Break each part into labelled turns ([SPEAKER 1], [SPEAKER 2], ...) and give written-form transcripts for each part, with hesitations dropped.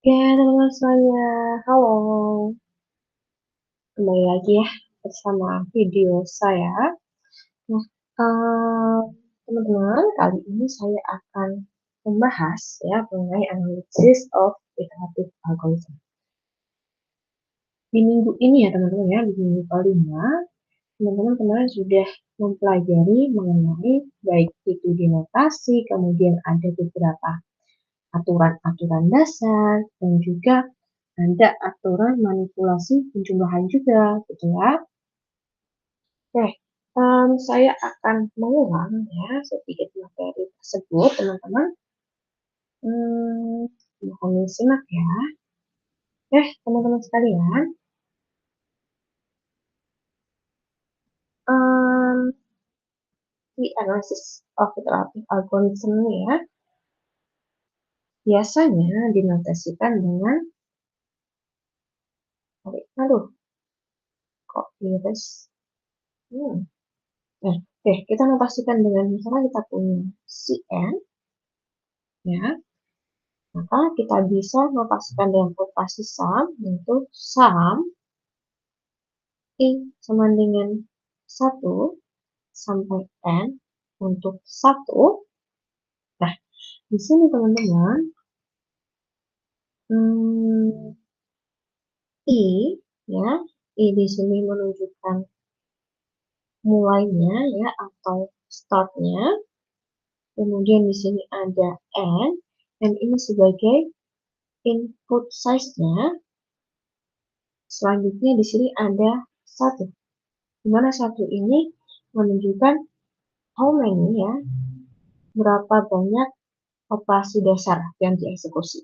[SPEAKER 1] Ya, teman-teman semuanya. Halo. Kembali lagi ya bersama video saya. Nah, eh, teman-teman, kali ini saya akan membahas ya mengenai analisis of iterative algorithm. Di minggu ini ya teman-teman ya, di minggu kelima, teman-teman kemarin sudah mempelajari mengenai baik itu di notasi, kemudian ada beberapa aturan-aturan dasar, dan juga ada aturan manipulasi penjumlahan juga, gitu ya. Oke, saya akan mengulang ya sedikit materi tersebut, teman-teman. Mohon disimak ya. Teman-teman sekalian, um, di analysis of iterative algorithm ini ya, biasanya dinotasikan dengan, aduh, kok virus? Hmm. Oke, kita notasikan dengan misalnya kita punya Cn, ya, maka kita bisa notasikan dengan notasi sum, yaitu sum I sama dengan 1 sampai N untuk 1. Nah, di sini teman-teman, hmm, I, ya, I di sini menunjukkan mulainya, ya, atau startnya. Kemudian di sini ada N ini sebagai input size-nya. Selanjutnya di sini ada 1, di mana 1 ini menunjukkan how many ya, berapa banyak operasi dasar yang dieksekusi.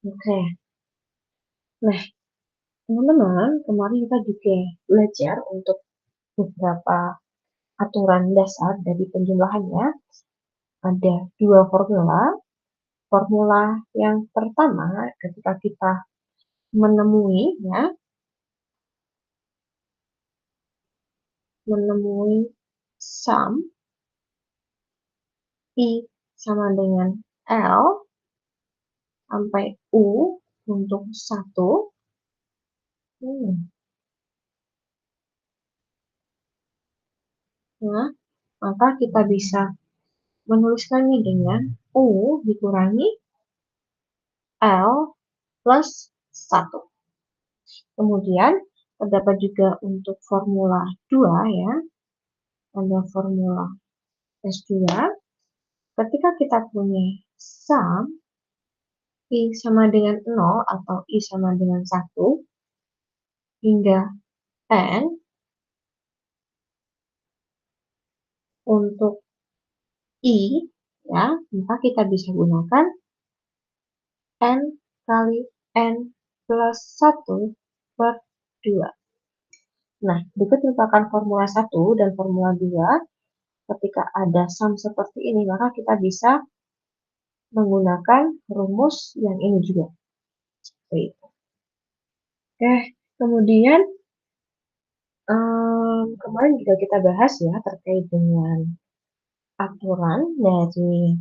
[SPEAKER 1] Oke, nah teman-teman, kemarin kita juga belajar untuk beberapa aturan dasar dari penjumlahannya. Ada dua formula. Formula yang pertama ketika kita menemui ya, menemui sum I sama dengan L sampai U untuk 1. Nah, maka kita bisa menuliskannya dengan U dikurangi L plus 1. Kemudian terdapat juga untuk formula 2 ya. Ada formula S2. Ketika kita punya sum I sama dengan 0 atau I sama dengan 1 hingga N untuk I ya, maka kita bisa gunakan N kali N plus 1 per 2. Nah, berikut merupakan formula 1 dan formula 2. Ketika ada sum seperti ini, maka kita bisa menggunakan rumus yang ini juga. Oke, kemudian kemarin juga kita bahas ya terkait dengan aturan dari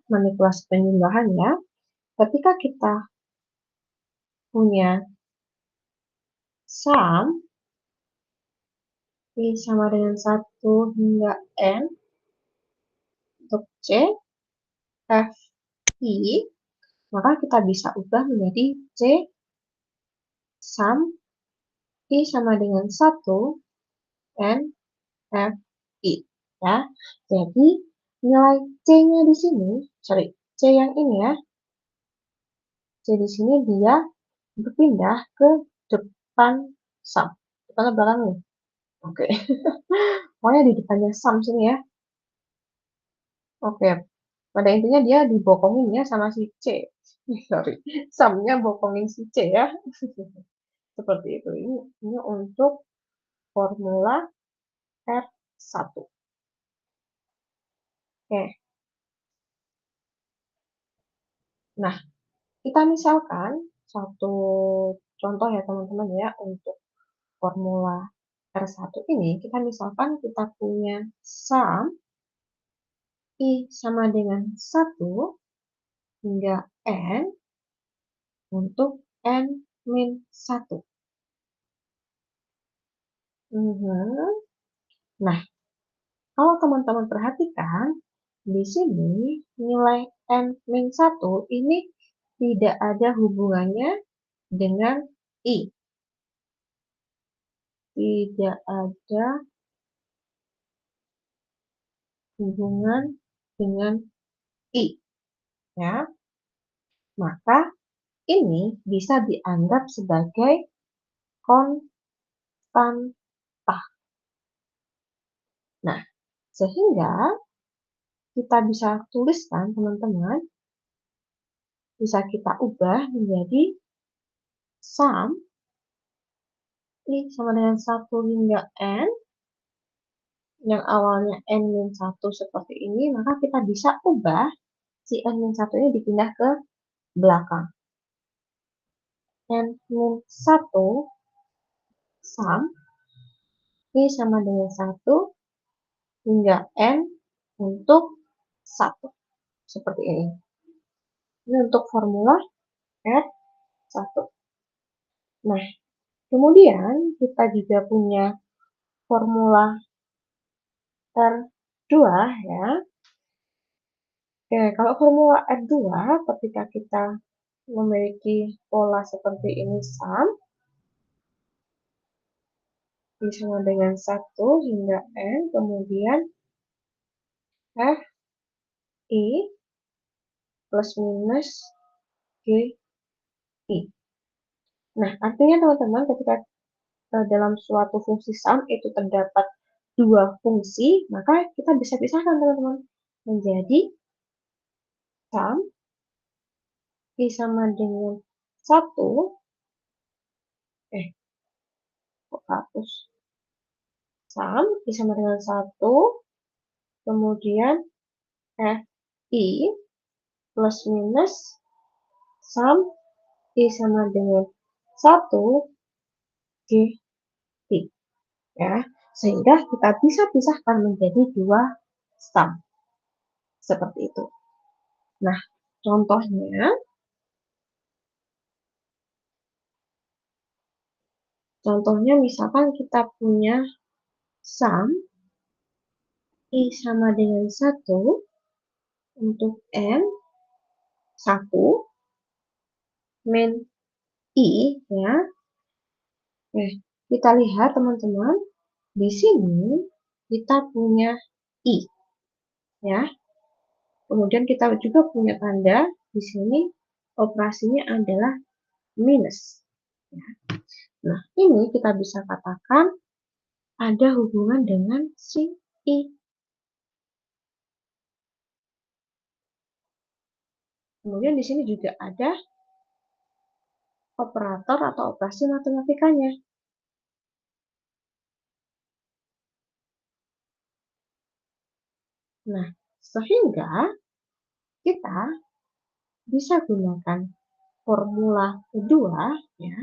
[SPEAKER 1] manipulasi penjumlahan ya. Ketika kita punya sum I sama dengan 1 hingga N untuk C, F, I, maka kita bisa ubah menjadi C sum I sama dengan 1 N, F, I. Ya. Jadi nilai C-nya di sini, C yang ini ya, C di sini dia berpindah ke depan sum. Depan ke belakang nih. Oke. Pokoknya di depannya sum sini ya. Oke. Pada intinya dia dibokongin ya sama si C. Sorry. Sumnya bokongin si C ya. Seperti itu. Ini untuk formula R1. Oke. Nah, Kita misalkan satu contoh ya teman-teman ya, untuk formula R1 ini, kita misalkan kita punya sum I sama dengan 1 hingga N untuk N-1. Nah, kalau teman-teman perhatikan, di sini nilai N-1 ini tidak ada hubungannya dengan I. Tidak ada hubungan dengan I. Ya. Maka ini bisa dianggap sebagai konstanta. Nah, sehingga kita bisa tuliskan, teman-teman, bisa kita ubah menjadi sum I sama dengan 1 hingga N, yang awalnya N-1 seperti ini, maka kita bisa ubah si N-1 ini dipindah ke belakang. N-1 sum I sama dengan 1 hingga N untuk 1. Seperti ini. Ini untuk formula R1. Nah, kemudian kita juga punya formula R2 ya. Oke, kalau formula R2 ketika kita memiliki pola seperti ini sum I sama dengan 1 hingga N, kemudian F I plus minus G I. Nah, artinya teman-teman ketika dalam suatu fungsi sum itu terdapat dua fungsi, maka kita bisa pisahkan teman-teman menjadi sum I sama dengan 1, kok hapus, sum I sama dengan 1, kemudian F I plus minus sum I sama dengan 1 G I. Ya, sehingga kita bisa pisahkan menjadi dua sum. Seperti itu. Nah, contohnya misalkan kita punya sum I sama dengan 1 untuk N 1 min I ya. Kita lihat teman-teman, di sini kita punya I ya. Kemudian kita juga punya tanda di sini operasinya adalah minus. Ya. Nah, ini kita bisa katakan ada hubungan dengan si I. Kemudian di sini juga ada operator atau operasi matematikanya. Nah, sehingga kita bisa gunakan formula kedua ya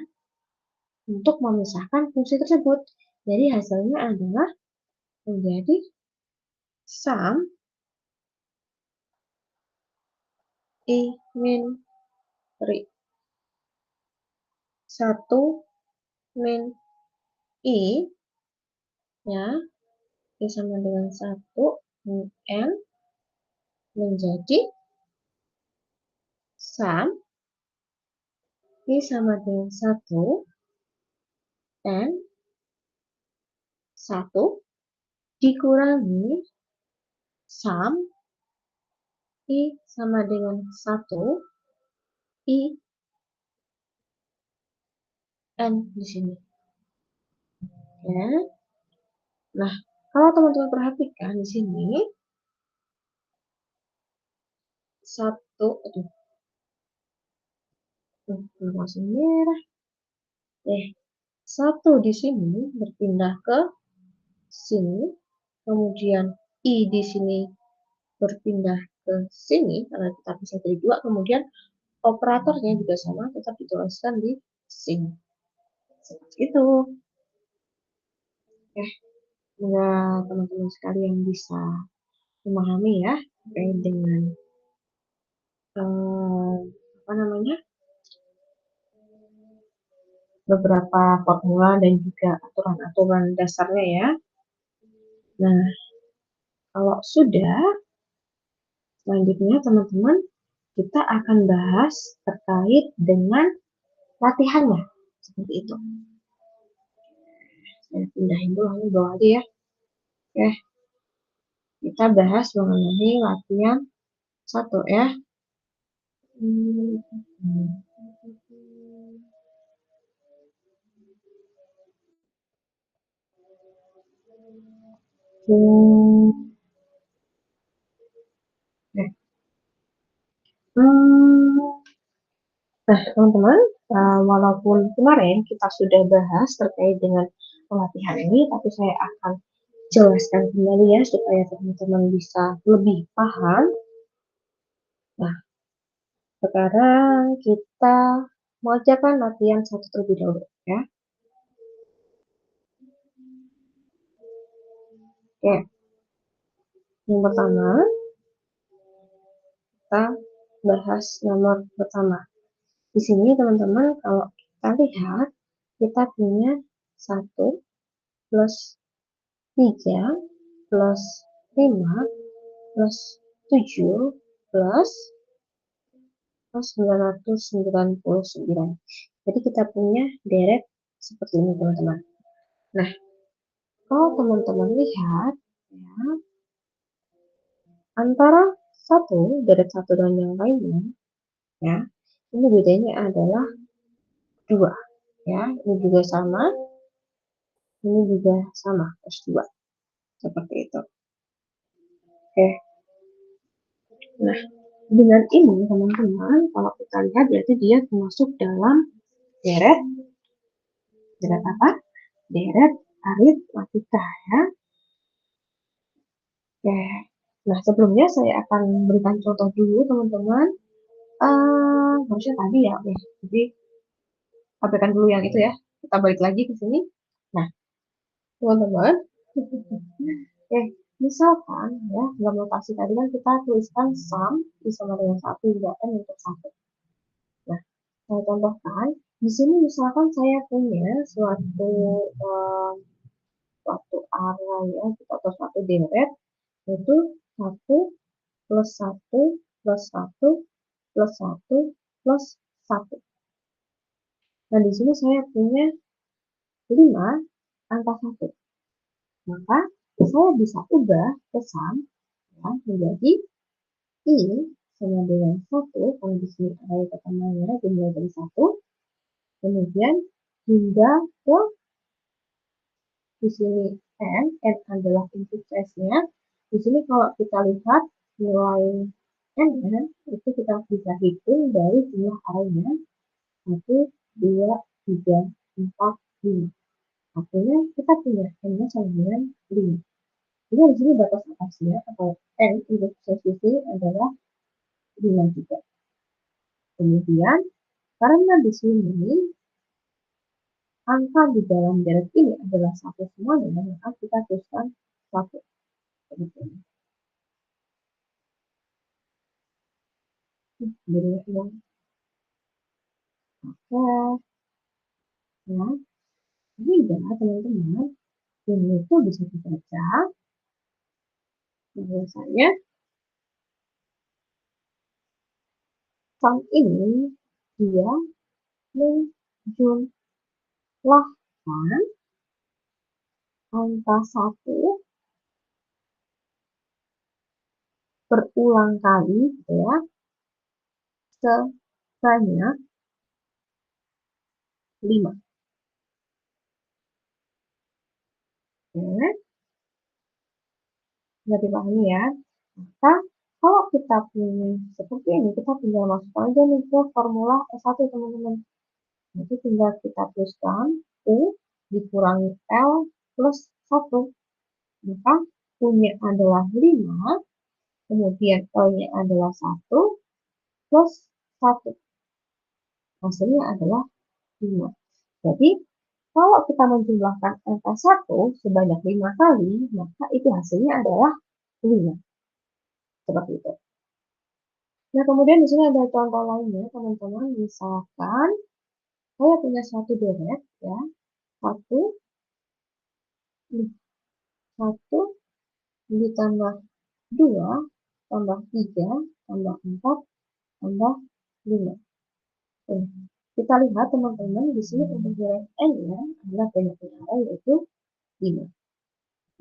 [SPEAKER 1] untuk memisahkan fungsi tersebut. Jadi hasilnya adalah menjadi sum I min 1 min I ya, I sama dengan 1 min N menjadi sum I sama dengan 1 N 1 dikurangi sum I sama dengan 1 I N di sini. Ya. Nah, kalau teman-teman perhatikan di sini masih merah. 1 di sini berpindah ke sini, kemudian I di sini berpindah ke sini karena kita bisa jadi 2, kemudian operatornya juga sama, tetap dituliskan di sing. Seperti itu. Semoga teman-teman sekalian bisa memahami ya terkait dengan apa namanya beberapa formula dan juga aturan-aturan dasarnya ya. Nah, kalau sudah, selanjutnya teman-teman kita akan bahas terkait dengan latihannya. Seperti itu. Saya pindahin dulu ini bawah aja ya. Oke, kita bahas mengenai latihan 1 ya. Nah, teman-teman, walaupun kemarin kita sudah bahas terkait dengan pelatihan ini, tapi saya akan jelaskan kembali ya supaya teman-teman bisa lebih paham. Nah, sekarang kita mengerjakan latihan 1 terlebih dahulu ya. Oke, yang pertama kita bahas nomor pertama. Di sini teman-teman kalau kita lihat kita punya 1 plus 3 plus 5 plus 7 plus 999. Jadi kita punya deret seperti ini teman-teman. Nah, kalau teman-teman lihat ya, antara deret 1 dan yang lainnya ya, ini bedanya adalah 2 ya, ini juga sama, ini juga sama plus 2 seperti itu. Oke. Nah, dengan ini teman-teman kalau kita lihat berarti dia termasuk dalam deret apa? Deret aritmatika ya. Oke. Nah, sebelumnya saya akan berikan contoh dulu teman-teman. Harusnya tadi ya, oke. Jadi abaikan dulu yang itu ya. Kita balik lagi ke sini. Nah, teman-teman. Oke, misalkan ya dalam notasi tadi kan kita tuliskan sum sama dengan 1 hingga n untuk 1. Nah, saya contohkan di sini misalkan saya punya suatu array ya, atau suatu deret itu 1 plus 1 plus 1 plus 1 plus 1. Nah, di sini saya punya 5 angka 1. Maka saya bisa ubah ke sum ya, menjadi I sama dengan 1, kalau di sini array pertamanya dimulai dari 1, kemudian hingga ke di sini n adalah input size-nya. Di sini kalau kita lihat nilai n itu kita bisa hitung dari jumlah array-nya 1, 2, 3, 4, 5. Artinya kita punya n-nya sama dengan 5. Jadi di sini batas atasnya atau n input size adalah 5 juga. Kemudian karena di sini angka di dalam deret ini adalah 1 semuanya, maka kita tuliskan 1. Jadi yang oke. Nah, ini adalah teman-teman ini itu bisa dibaca bahwasanya sum ini dia menjumlahkan angka 1 berulang kali ya sebanyak 5. Oke, sudah dipahami ya. Maka kalau kita punya seperti ini, kita tinggal masuk aja nih ke formula S1 teman-teman. Jadi tinggal kita tuliskan U dikurangi L plus 1. Maka U-nya adalah 5, kemudian L-nya adalah 1 plus 1. hasilnya adalah 5. Jadi, kalau kita menjumlahkan angka 1 sebanyak 5 kali, maka itu hasilnya adalah 5. Seperti itu. Nah, kemudian di sini ada contoh lainnya, teman-teman. Misalkan, saya punya satu deret, ya. 1 ditambah 2, tambah 3, tambah 4, tambah 5. Kita lihat teman-teman di sini untuk deret n-nya adalah banyaknya ada yaitu 5.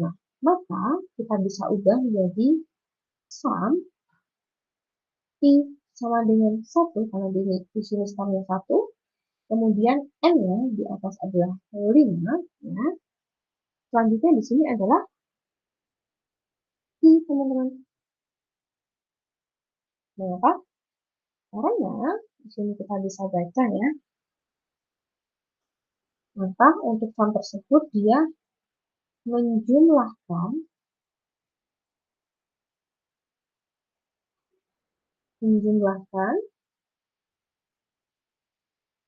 [SPEAKER 1] Nah, maka kita bisa ubah menjadi sum i sama dengan 1 karena di sini sumnya 1. Kemudian n-nya di atas adalah 5, ya. Selanjutnya di sini adalah i, teman-teman. Mengapa? Karena di sini kita bisa baca, ya. Maka untuk sum tersebut dia menjumlahkan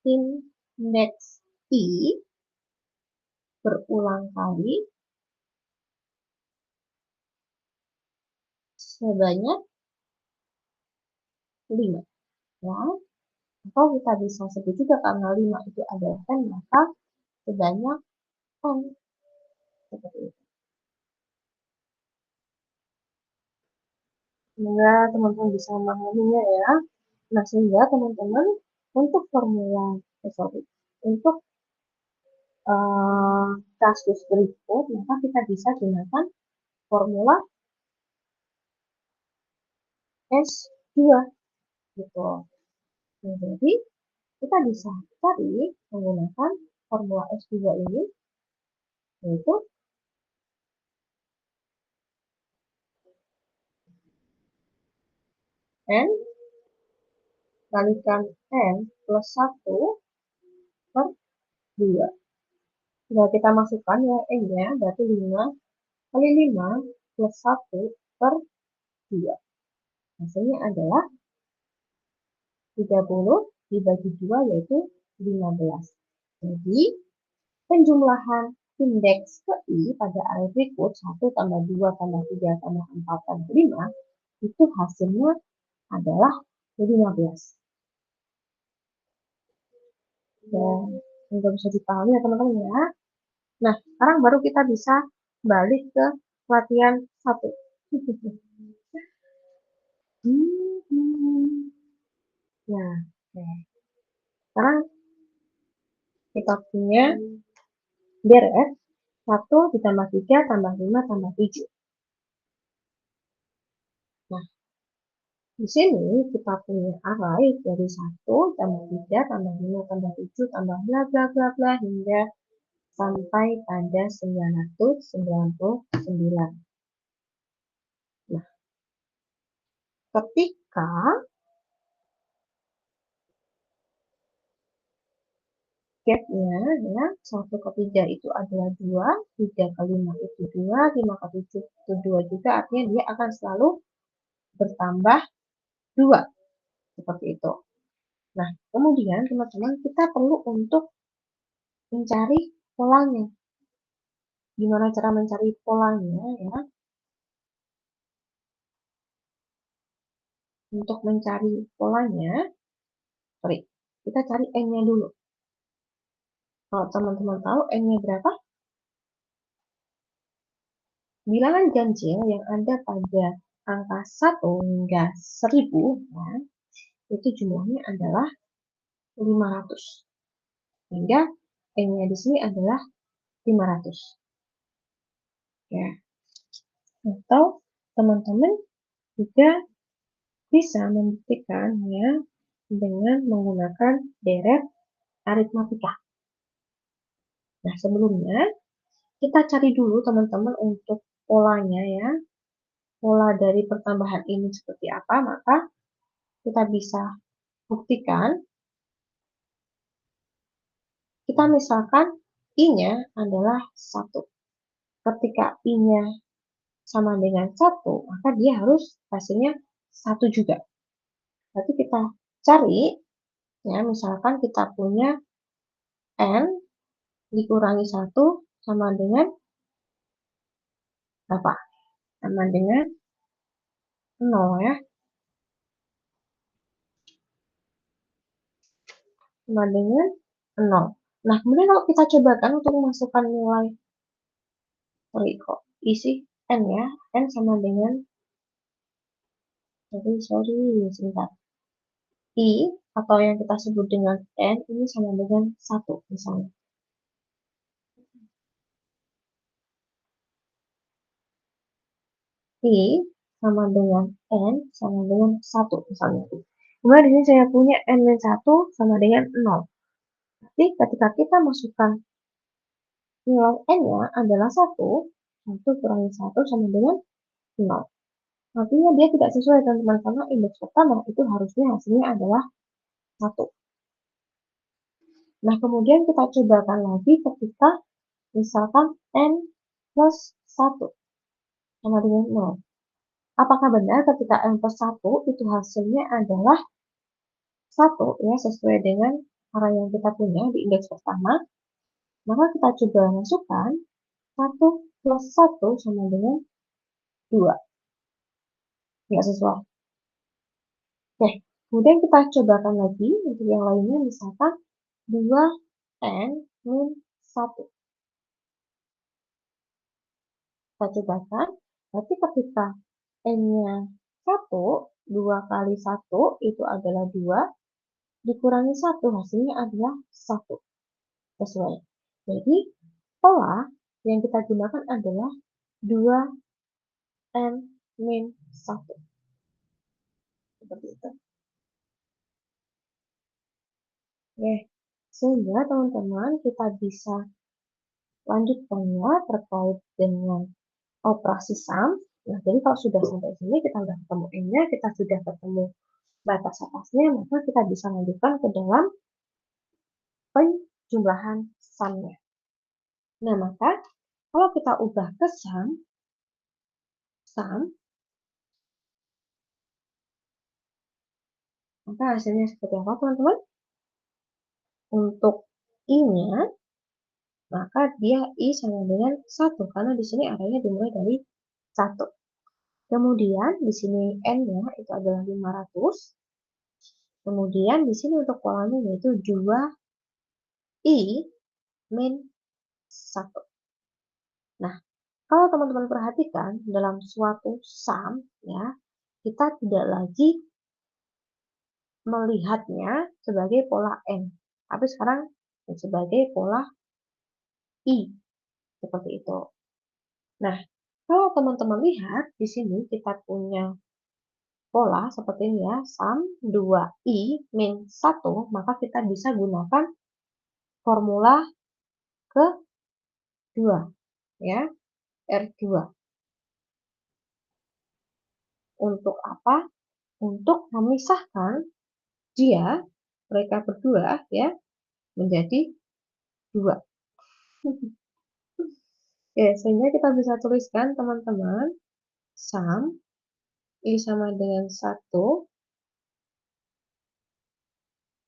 [SPEAKER 1] indeks i berulang kali sebanyak 5. Ya. Atau kita bisa sebut juga karena 5 itu adalah n, maka sebanyak n. Seperti itu. Semoga teman-teman bisa memahaminya, ya. Nah, sehingga teman-teman untuk untuk kasus berikut, maka kita bisa gunakan formula S2, gitu. Nah, jadi kita bisa cari menggunakan formula S2 ini, yaitu N kalikan N plus 1 per 2. Nah, kita masukkan ya N-nya, berarti 5 kali 5 plus 1 per 2. Hasilnya adalah 30 dibagi 2 yaitu 15. Jadi, penjumlahan indeks ke I pada array berikut 1 tambah 2 tambah 3 tambah 4 tambah 5 itu hasilnya adalah 15. Dan sudah bisa dipahami ya teman-teman, ya. Nah, sekarang baru kita bisa balik ke latihan 1. Nah, oke. Sekarang kita punya deret 1 ditambah 3 tambah 5 tambah 7. Nah, di sini kita punya array dari 1 tambah 3 tambah 5 tambah 7 tambah bla bla bla bla hingga sampai pada 999. Nah, ketika gap-nya, ya, 1 ke 3 itu adalah 2, 3 ke 5 itu 2, 5 ke 7 itu 2 juga, artinya dia akan selalu bertambah 2. Seperti itu. Nah, kemudian teman-teman kita perlu untuk mencari polanya. Gimana cara mencari polanya, ya? Untuk mencari polanya, kita cari n-nya dulu. Kalau teman-teman tahu n-nya berapa? Bilangan ganjil yang ada pada angka 1 hingga 1000, ya, itu jumlahnya adalah 500. Sehingga n-nya di sini adalah 500. Ya. Atau teman-teman juga bisa membuktikannya dengan menggunakan deret aritmatika. Nah, sebelumnya kita cari dulu teman-teman untuk polanya, ya. Pola dari pertambahan ini seperti apa, maka kita bisa buktikan. Kita misalkan I-nya adalah 1. Ketika I-nya sama dengan 1, maka dia harus hasilnya 1 juga. Berarti kita cari Ya, misalkan kita punya N dikurangi 1 sama dengan berapa? Sama dengan 0 ya. Sama dengan 0. Nah, kemudian kalau kita cobakan untuk memasukkan nilai, sorry kok, isi N ya. N sama dengan, sorry, sebentar. I atau yang kita sebut dengan N ini sama dengan 1 misalnya. I sama dengan N sama dengan 1 misalnya. Kemudian di sini saya punya N-1 sama dengan 0. Jadi ketika kita masukkan nilai N-nya adalah 1, 1 kurangi 1 sama dengan 0. Artinya dia tidak sesuai teman-teman, karena indeks pertama itu harusnya hasilnya adalah 1. Nah, kemudian kita cobakan lagi ketika misalkan N plus 1 sama dengan 0. Apakah benar ketika N plus 1 itu hasilnya adalah 1 ya, sesuai dengan arah yang kita punya di indeks pertama? Maka kita coba masukkan 1 plus 1 sama dengan 2. Nggak sesuai. Oke, kemudian kita cobakan lagi untuk yang lainnya, misalkan 2N min 1. Kita cobakan, berarti ketika N-nya 1, 2 kali 1 itu adalah 2, dikurangi 1 hasilnya adalah 1. Sesuai. Jadi, pola yang kita gunakan adalah 2N min 1. Seperti itu. Oke, sehingga teman-teman kita bisa lanjutkannya terkait dengan operasi sum. Nah, jadi kalau sudah sampai sini, kita sudah ketemu N-nya, kita sudah ketemu batas atasnya, maka kita bisa lanjutkan ke dalam penjumlahan sum-nya. Nah, maka kalau kita ubah ke sum, maka hasilnya seperti apa, teman-teman? Untuk I-nya, maka dia I sama dengan 1, karena di sini arahnya dimulai dari 1. Kemudian di sini N-nya itu adalah 500. Kemudian di sini untuk polanya yaitu 2I min 1. Nah, kalau teman-teman perhatikan dalam suatu sum ya, kita tidak lagi melihatnya sebagai pola N, tapi sekarang sebagai pola I, seperti itu. Nah, kalau teman-teman lihat di sini kita punya pola seperti ini ya, sum 2I min 1, maka kita bisa gunakan formula kedua ya, R2. Untuk apa? Untuk memisahkan mereka berdua ya, menjadi 2. Oke, sehingga kita bisa tuliskan teman-teman, sum I sama dengan 1,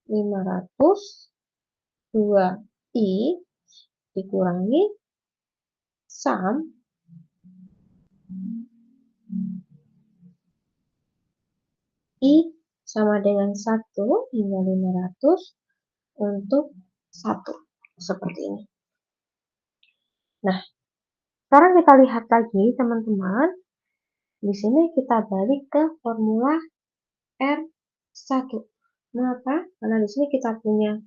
[SPEAKER 1] 500, 2I dikurangi sum I sama dengan 1 hingga 500 untuk 1. Seperti ini. Nah, sekarang kita lihat lagi teman-teman. Di sini kita balik ke formula R1. Mengapa? Karena di sini kita punya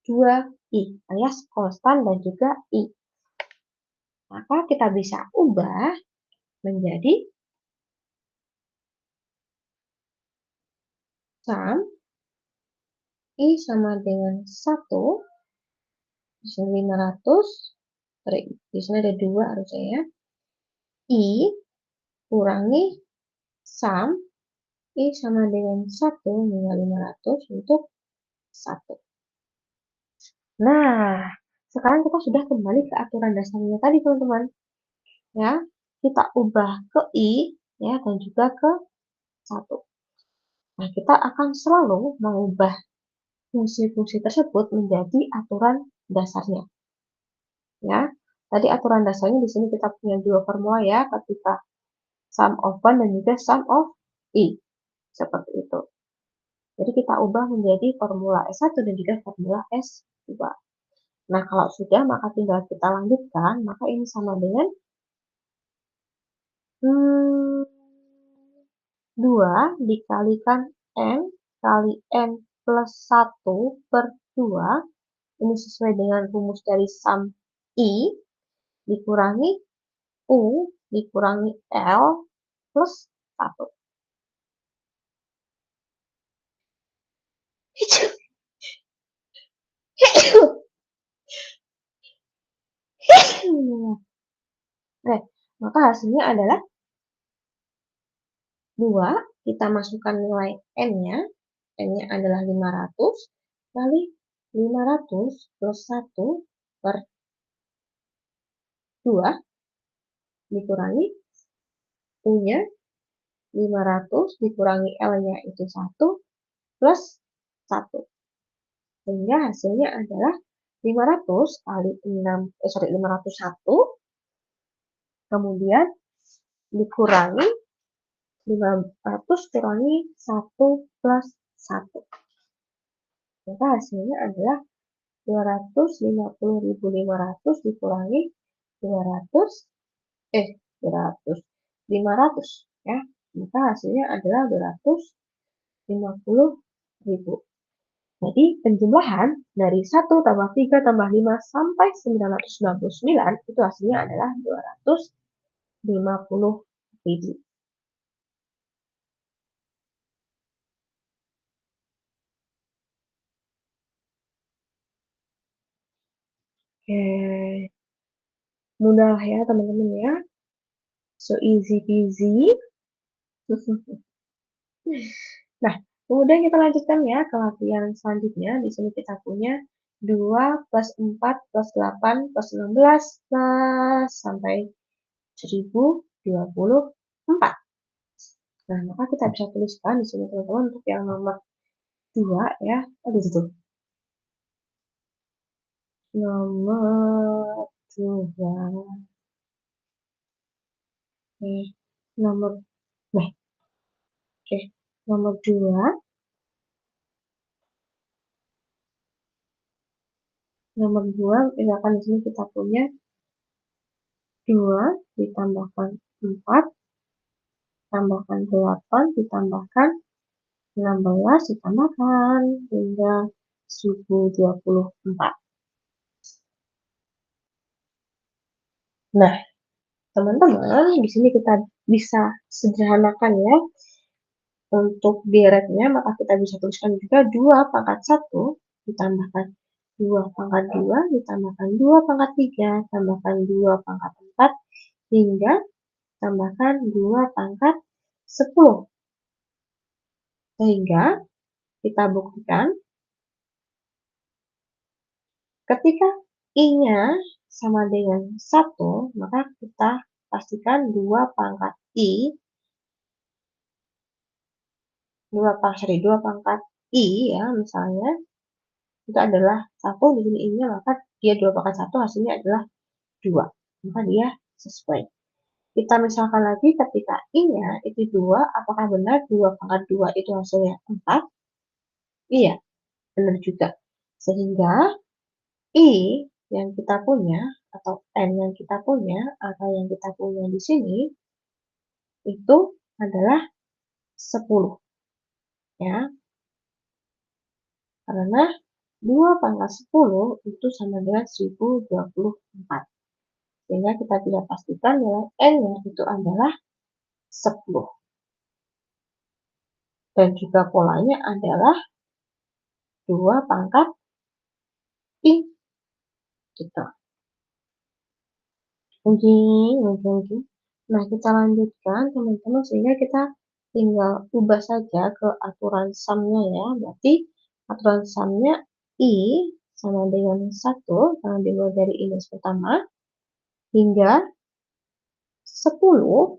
[SPEAKER 1] 2I alias konstan dan juga I. Maka kita bisa ubah menjadi sum I sama dengan 1, di sini 500, di sini ada 2 harusnya ya, I kurangi sum I sama dengan 1 hingga 500 untuk 1. Nah, sekarang kita sudah kembali ke aturan dasarnya tadi, teman-teman. Ya, kita ubah ke I ya, dan juga ke 1. Nah, kita akan selalu mengubah fungsi-fungsi tersebut menjadi aturan dasarnya. Ya, tadi aturan dasarnya di sini kita punya dua formula ya, ketika sum of 1 dan juga sum of i. Seperti itu. Jadi kita ubah menjadi formula S1 dan juga formula S2. Nah, kalau sudah, maka tinggal kita lanjutkan. Maka ini sama dengan 2 dikalikan N kali N plus 1 per 2. Ini sesuai dengan rumus dari sum I dikurangi U dikurangi L plus 1. Oke, maka hasilnya adalah 2, kita masukkan nilai N-nya. N-nya adalah 500 kali 500 plus 1 per 2 dikurangi U-nya 500 dikurangi L-nya itu 1 plus 1. Sehingga hasilnya adalah 500 kali 501 kemudian dikurangi 500 kurangi 1 plus 1. Maka hasilnya adalah 250.500 dikurangi 200 500 ya. Maka hasilnya adalah 250.000. Jadi penjumlahan dari 1 tambah 3 tambah 5 sampai 999 itu hasilnya adalah 250.000. Oke, mudah ya teman-teman ya. So easy peasy. Nah, kemudian kita lanjutkan ya ke latihan selanjutnya. Di sini kita punya 2 plus 4 plus 8 plus 16 plus sampai 1024. Nah, maka kita bisa tuliskan di sini teman-teman untuk yang nomor 2 ya. Aduh, itu. Nomor 2. Nomor, nah, oke. Nomor 2. Nomor 2, misalkan di sini kita punya 2 ditambahkan 4, tambahkan 8, ditambahkan 16, ditambahkan hingga 1024. Nah, teman-teman, di sini kita bisa sederhanakan ya. Untuk direknya, maka kita bisa tuliskan juga 2 pangkat 1 ditambahkan 2 pangkat 2 ditambahkan 2 pangkat 3 tambahkan 2 pangkat 4 hingga tambahkan 2 pangkat 10. Sehingga kita buktikan ketika I-nya sama dengan 1, maka kita pastikan 2 pangkat I 2 pangkat I ya misalnya itu adalah 1, di sini I-nya maka dia 2 pangkat 1 hasilnya adalah 2. Maka dia sesuai. Kita misalkan lagi ketika I-nya itu 2, apakah benar 2 pangkat 2 itu hasilnya 4? Iya, benar juga. Sehingga I yang kita punya atau N yang kita punya atau yang kita punya di sini itu adalah 10 ya. Karena 2 pangkat 10 itu sama dengan 1024. Sehingga kita bisa pastikan nilai N-nya itu adalah 10. Dan juga polanya adalah 2 pangkat I. Gitu. Mungkin. Nah, kita lanjutkan teman-teman sehingga kita tinggal ubah saja ke aturan sum-nya ya. Berarti aturan sum-nya I sama dengan 1 karena dimulai dari indeks pertama hingga 10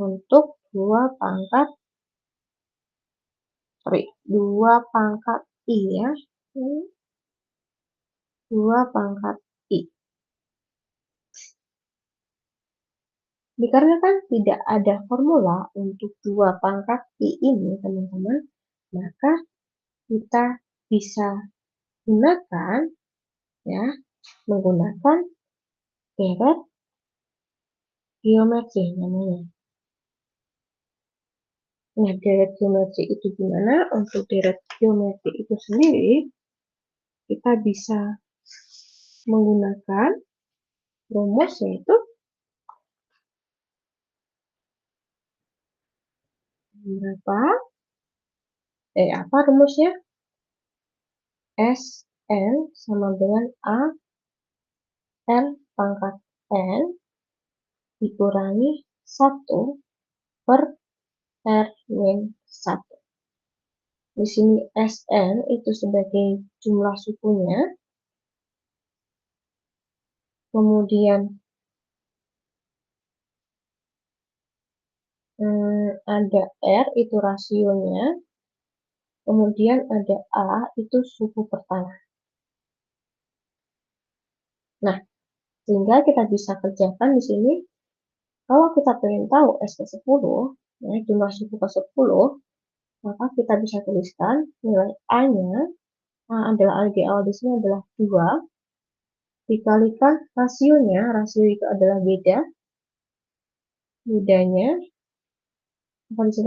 [SPEAKER 1] untuk 2 pangkat I ya. 2 pangkat I. Dikarenakan tidak ada formula untuk 2 pangkat I ini, teman-teman, maka kita bisa gunakan ya, menggunakan deret geometri namanya. Nah, deret geometri itu gimana? Untuk deret geometri itu sendiri, kita bisa menggunakan rumus, yaitu apa rumusnya? Sn sama dengan A N pangkat N dikurangi 1 per R-1. Di sini Sn itu sebagai jumlah sukunya, kemudian ada R itu rasionya, kemudian ada A itu suku pertama. Nah, sehingga kita bisa kerjakan di sini, kalau kita ingin tahu S ke 10, ya, jumlah suku ke 10, maka kita bisa tuliskan nilai A-nya, A adalah AGL di sini adalah 2, dikalikan rasionya, rasio itu adalah bedanya,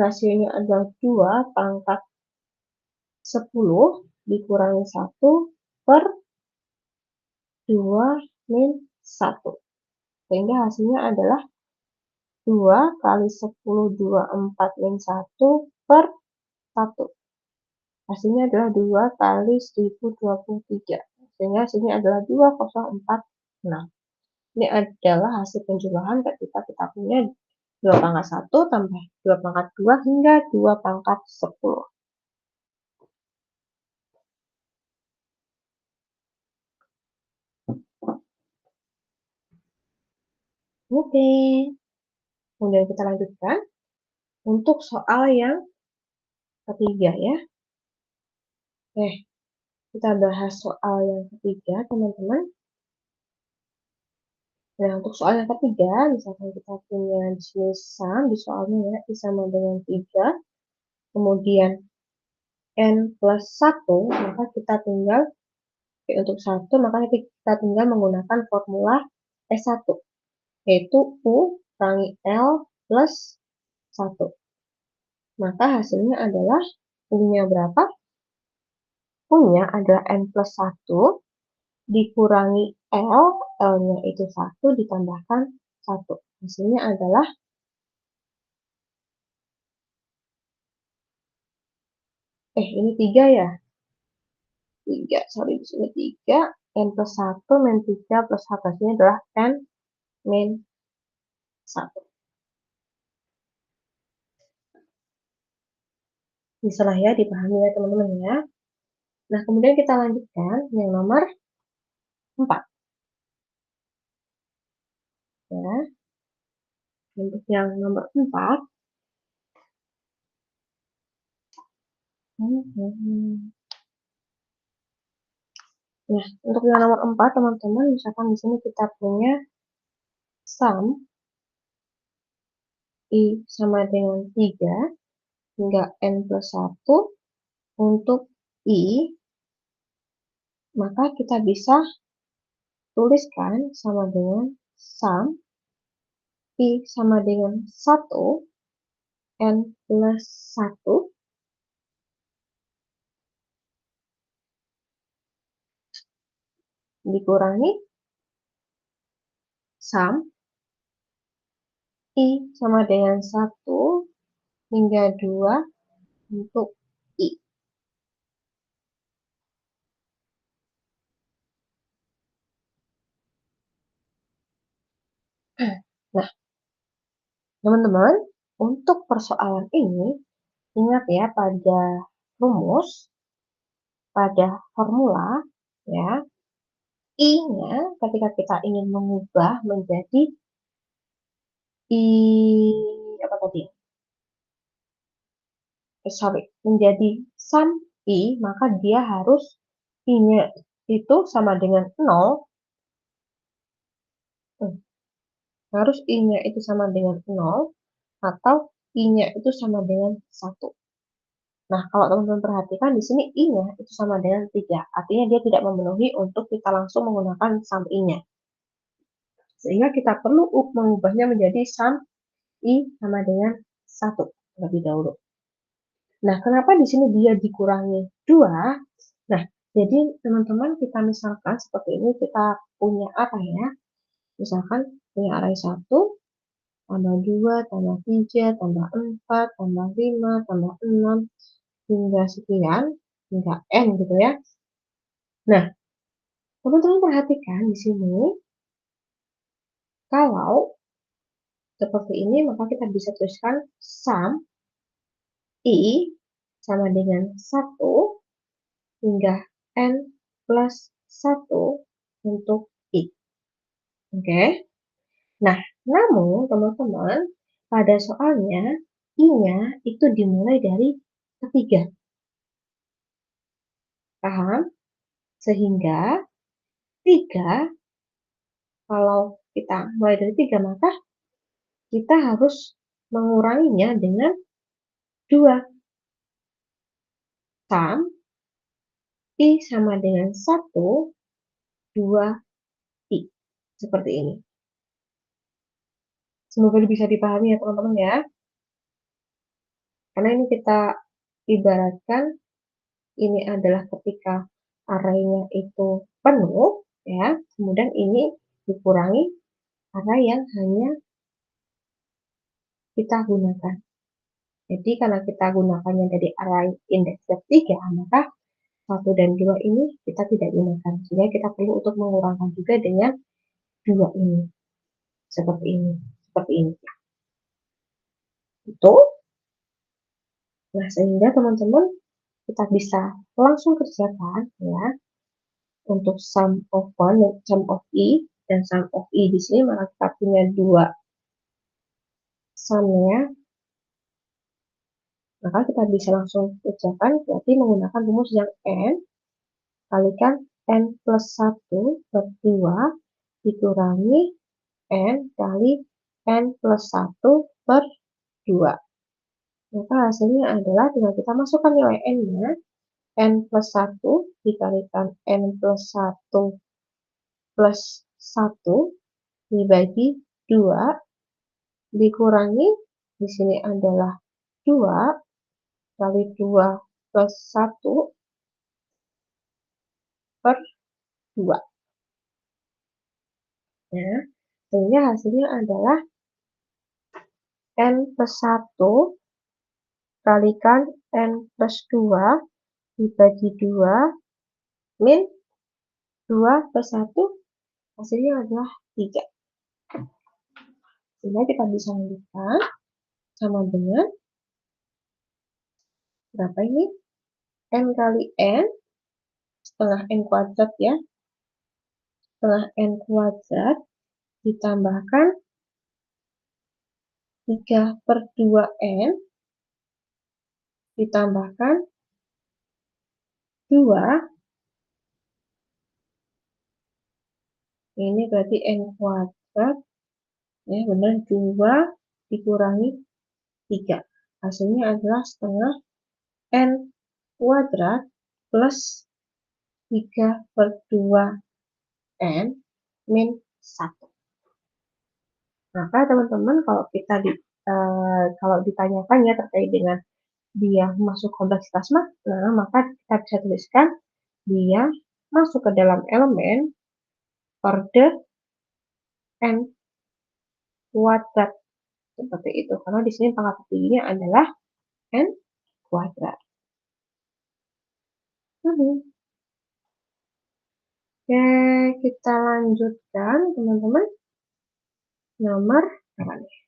[SPEAKER 1] rasionya adalah 2 pangkat 10 dikurangi 1 per 2 min 1. Sehingga hasilnya adalah 2 kali 10 24 min 1 per 1. Hasilnya adalah 2 kali 1023. Sehingga hasilnya adalah 2046. Ini adalah hasil penjumlahan ketika kita punya 2 pangkat 1 tambah 2 pangkat 2 hingga 2 pangkat 10. Oke, kemudian kita lanjutkan untuk soal yang ketiga ya. Kita bahas soal yang ketiga, teman-teman. Nah, untuk soal yang ketiga, misalkan kita punya di sini sum, di soalnya ya, I sama dengan 3, kemudian N plus 1, maka kita tinggal, untuk 1, maka kita tinggal menggunakan formula S1, yaitu U kurangi L plus 1. Maka hasilnya adalah U-nya berapa? U-nya adalah N plus 1 dikurangi L, L-nya itu 1 ditambahkan 1. Hasilnya adalah ini 3 ya? 3, sorry, di sini 3, N plus 1 min 3 plus 1. Hasilnya adalah N min 1. Bisa lah ya, dipahami ya teman-teman ya. Nah, kemudian kita lanjutkan yang nomor 4. Ya. Untuk yang nomor 4, nah, untuk yang nomor 4, teman-teman, misalkan di sini kita punya sum I sama dengan 3 hingga N plus 1 untuk I, maka kita bisa tuliskan sama dengan sum I sama dengan 1 N plus 1 dikurangi sum I sama dengan 1 hingga 2 untuk I. Nah, teman-teman, untuk persoalan ini, ingat ya pada rumus, pada formula, ya, I-nya ketika kita ingin mengubah menjadi menjadi sum I, maka dia harus I-nya itu sama dengan 0, harus I-nya itu sama dengan 0, atau I-nya itu sama dengan 1. Nah, kalau teman-teman perhatikan di sini I-nya itu sama dengan 3. Artinya dia tidak memenuhi untuk kita langsung menggunakan sum I-nya. Sehingga kita perlu mengubahnya menjadi sum I sama dengan 1 lebih dahulu. Nah, kenapa di sini dia dikurangi 2? Nah, jadi teman-teman kita misalkan seperti ini, kita punya array ya. Misalkan punya array 1, tambah 2, tambah 3, tambah 4, tambah 5, tambah 6, hingga sekian, hingga N gitu ya. Nah, teman-teman perhatikan di sini, kalau seperti ini, maka kita bisa tuliskan sum I sama dengan 1 hingga N plus 1 untuk I. Oke. Nah, namun teman-teman, pada soalnya I-nya itu dimulai dari ketiga. Paham? Sehingga 3, kalau kita mulai dari 3, maka kita harus menguranginya dengan 2. Sum I sama dengan 1, 2 I. Seperti ini. Semoga bisa dipahami ya teman-teman ya. Karena ini kita ibaratkan ini adalah ketika array-nya itu penuh, ya, kemudian ini dikurangi array yang hanya kita gunakan. Jadi karena kita gunakannya dari array indeks 3, maka 1 dan 2 ini kita tidak gunakan. Sehingga kita perlu untuk mengurangkan juga dengan 2 ini. Seperti ini. Seperti ini. Itu. Nah, sehingga teman-teman kita bisa langsung kerjakan ya untuk sum of 1 dan sum of I dan sum of I di sini maka kita punya 2 sumnya, maka kita bisa langsung kerjakan berarti menggunakan rumus yang N kalikan N plus 1 per 2 dikurangi N kali N plus 1 per 2. Maka hasilnya adalah tinggal kita masukkan nilai N-nya, N plus 1 dikalikan N plus 1 plus 1 dibagi 2 dikurangi, di sini adalah 2 kali 2 plus 1 per 2. Nah, sehingga hasilnya adalah N plus 1 kalikan N plus 2 dibagi 2 min 2 plus 1 hasilnya adalah 3. Sehingga kita bisa lanjutkan sama dengan berapa ini? N kali N setengah N kuadrat ya. Setengah N kuadrat ditambahkan 3 per 2N ditambahkan 2, ini berarti N kuadrat, ya benar 2 dikurangi 3. Hasilnya adalah setengah N kuadrat plus 3 per 2N min 1. Maka teman-teman kalau ditanyakan ya terkait dengan dia masuk kompleksitas mana, maka kita bisa tuliskan dia masuk ke dalam elemen order N kuadrat. Seperti itu. Karena di sini pangkat tertingginya adalah N kuadrat. Oke, kita lanjutkan teman-teman. Nomor berapa nih?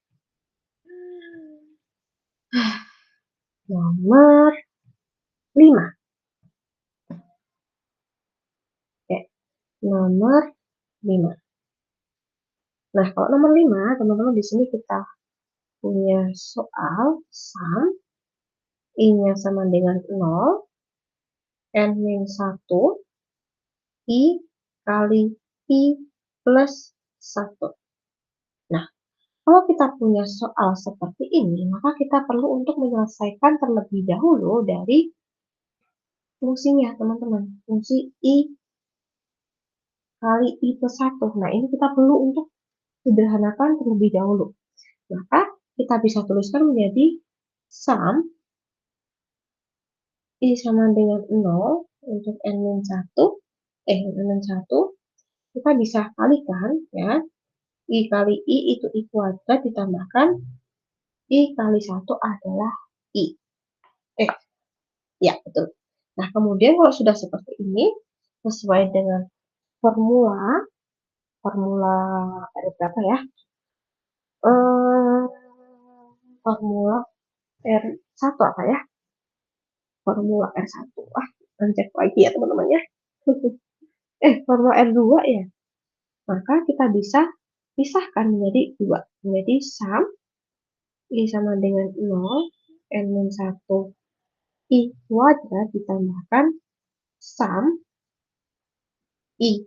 [SPEAKER 1] Nomor 5. Oke, nomor 5. Nah, kalau nomor 5, teman-teman di sini kita punya soal sum I-nya sama dengan 0, N-1 I kali I plus 1. Nah, kalau kita punya soal seperti ini, maka kita perlu untuk menyelesaikan terlebih dahulu dari fungsinya, teman-teman. Fungsi I kali I plus 1. Nah, ini kita perlu untuk sederhanakan terlebih dahulu. Maka kita bisa tuliskan menjadi sum I sama dengan 0 untuk N-1. N-1 kita bisa kalikan ya. I kali I itu I kuadrat ditambahkan I kali 1 adalah I. Ya, betul. Nah, kemudian kalau sudah seperti ini, sesuai dengan formula ada berapa ya? Formula R1 apa ya? Formula R1. Cek lagi ya teman-teman ya. Formula R2 ya. Maka kita bisa pisahkan menjadi 2. Menjadi sum I sama dengan 0, N-1 I kuadrat ditambahkan sum I.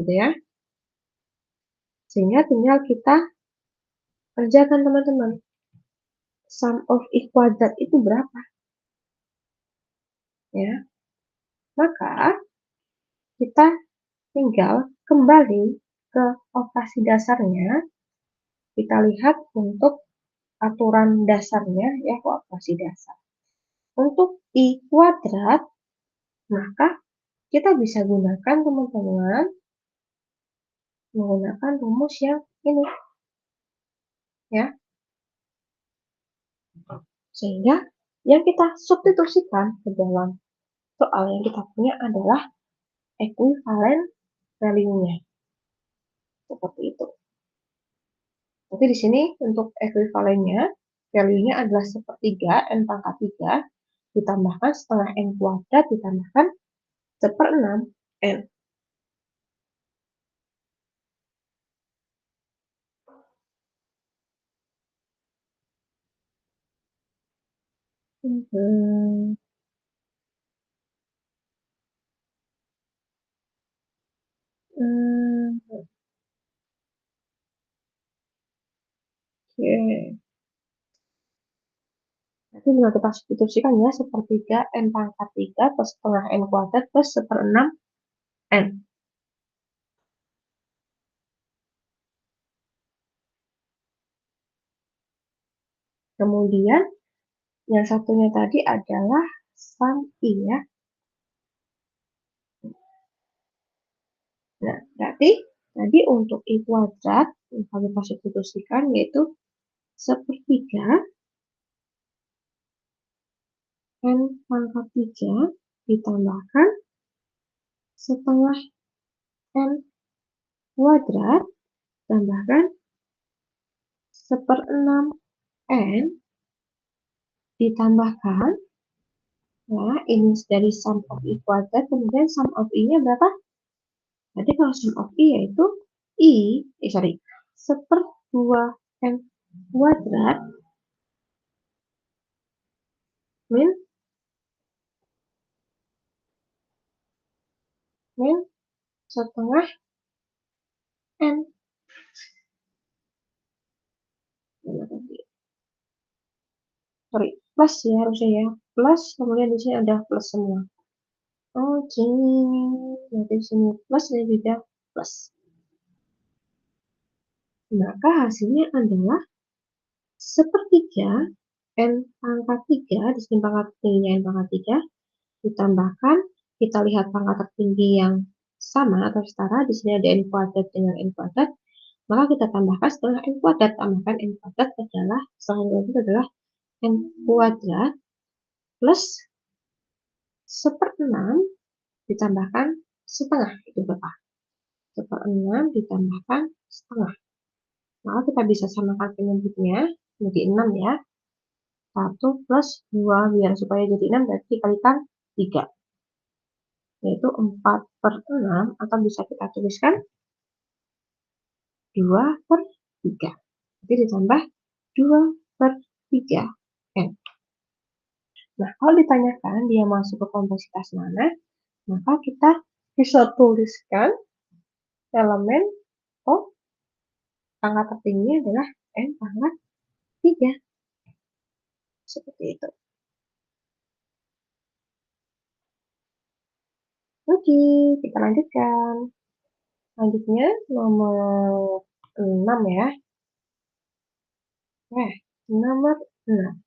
[SPEAKER 1] Gitu ya. Sehingga tinggal kita kerjakan teman-teman. Sum of I kuadrat itu berapa? Ya. Maka kita tinggal kembali ke operasi dasarnya. Kita lihat untuk aturan dasarnya ya, operasi dasar. Untuk I kuadrat, maka kita bisa gunakan teman-teman menggunakan rumus yang ini. Ya. Sehingga yang kita substitusikan ke dalam soal yang kita punya adalah equivalent value-nya. Seperti itu. Tapi di sini untuk ekuivalennya, value-nya adalah sepertiga N pangkat 3 ditambahkan setengah N kuadrat ditambahkan 1/6 N. Oke. Nanti bisa kita substitusikan ya, sepertiga N pangkat 3 plus setengah N kuadrat plus 1/6 N. Kemudian yang satunya tadi adalah sum I ya. Nah, berarti tadi untuk I kuadrat yang kita substitusikan yaitu sepertiga N pangkat 3 ditambahkan setengah N kuadrat tambahkan 1/6 N ditambahkan, nah ini dari sum of I kuadrat, kemudian sum of I-nya berapa? Jadi kalau sum of I yaitu I, 1/2 N kuadrat min setengah N. Plus ya harusnya ya. Plus, kemudian di sini ada plus semua. Oke, jadi di sini plus dan juga plus. Maka hasilnya adalah sepertiga N pangkat 3, di sini pangkat tingginya N pangkat 3, ditambahkan, kita lihat pangkat tertinggi yang sama atau setara, di sini ada N kuadrat dengan N kuadrat, maka kita tambahkan setengah N kuadrat, tambahkan N kuadrat adalah, setengah N kuadrat adalah N kuadrat plus 1/6 ditambahkan setengah, itu berapa? 1/6 ditambahkan setengah. Maka kita bisa samakan penyebutnya menjadi 6 ya. 1 plus 2, biar supaya jadi 6 berarti dikalikan 3. Yaitu 4/6 atau bisa kita tuliskan 2/3. Jadi ditambah 2/3 N. Nah, kalau ditanyakan dia masuk ke kompleksitas mana, maka kita bisa tuliskan elemen, oh, pangkat tertinggi adalah N pangkat 3. Seperti itu. Oke, kita lanjutkan. Selanjutnya nomor 6 ya. Nomor 6.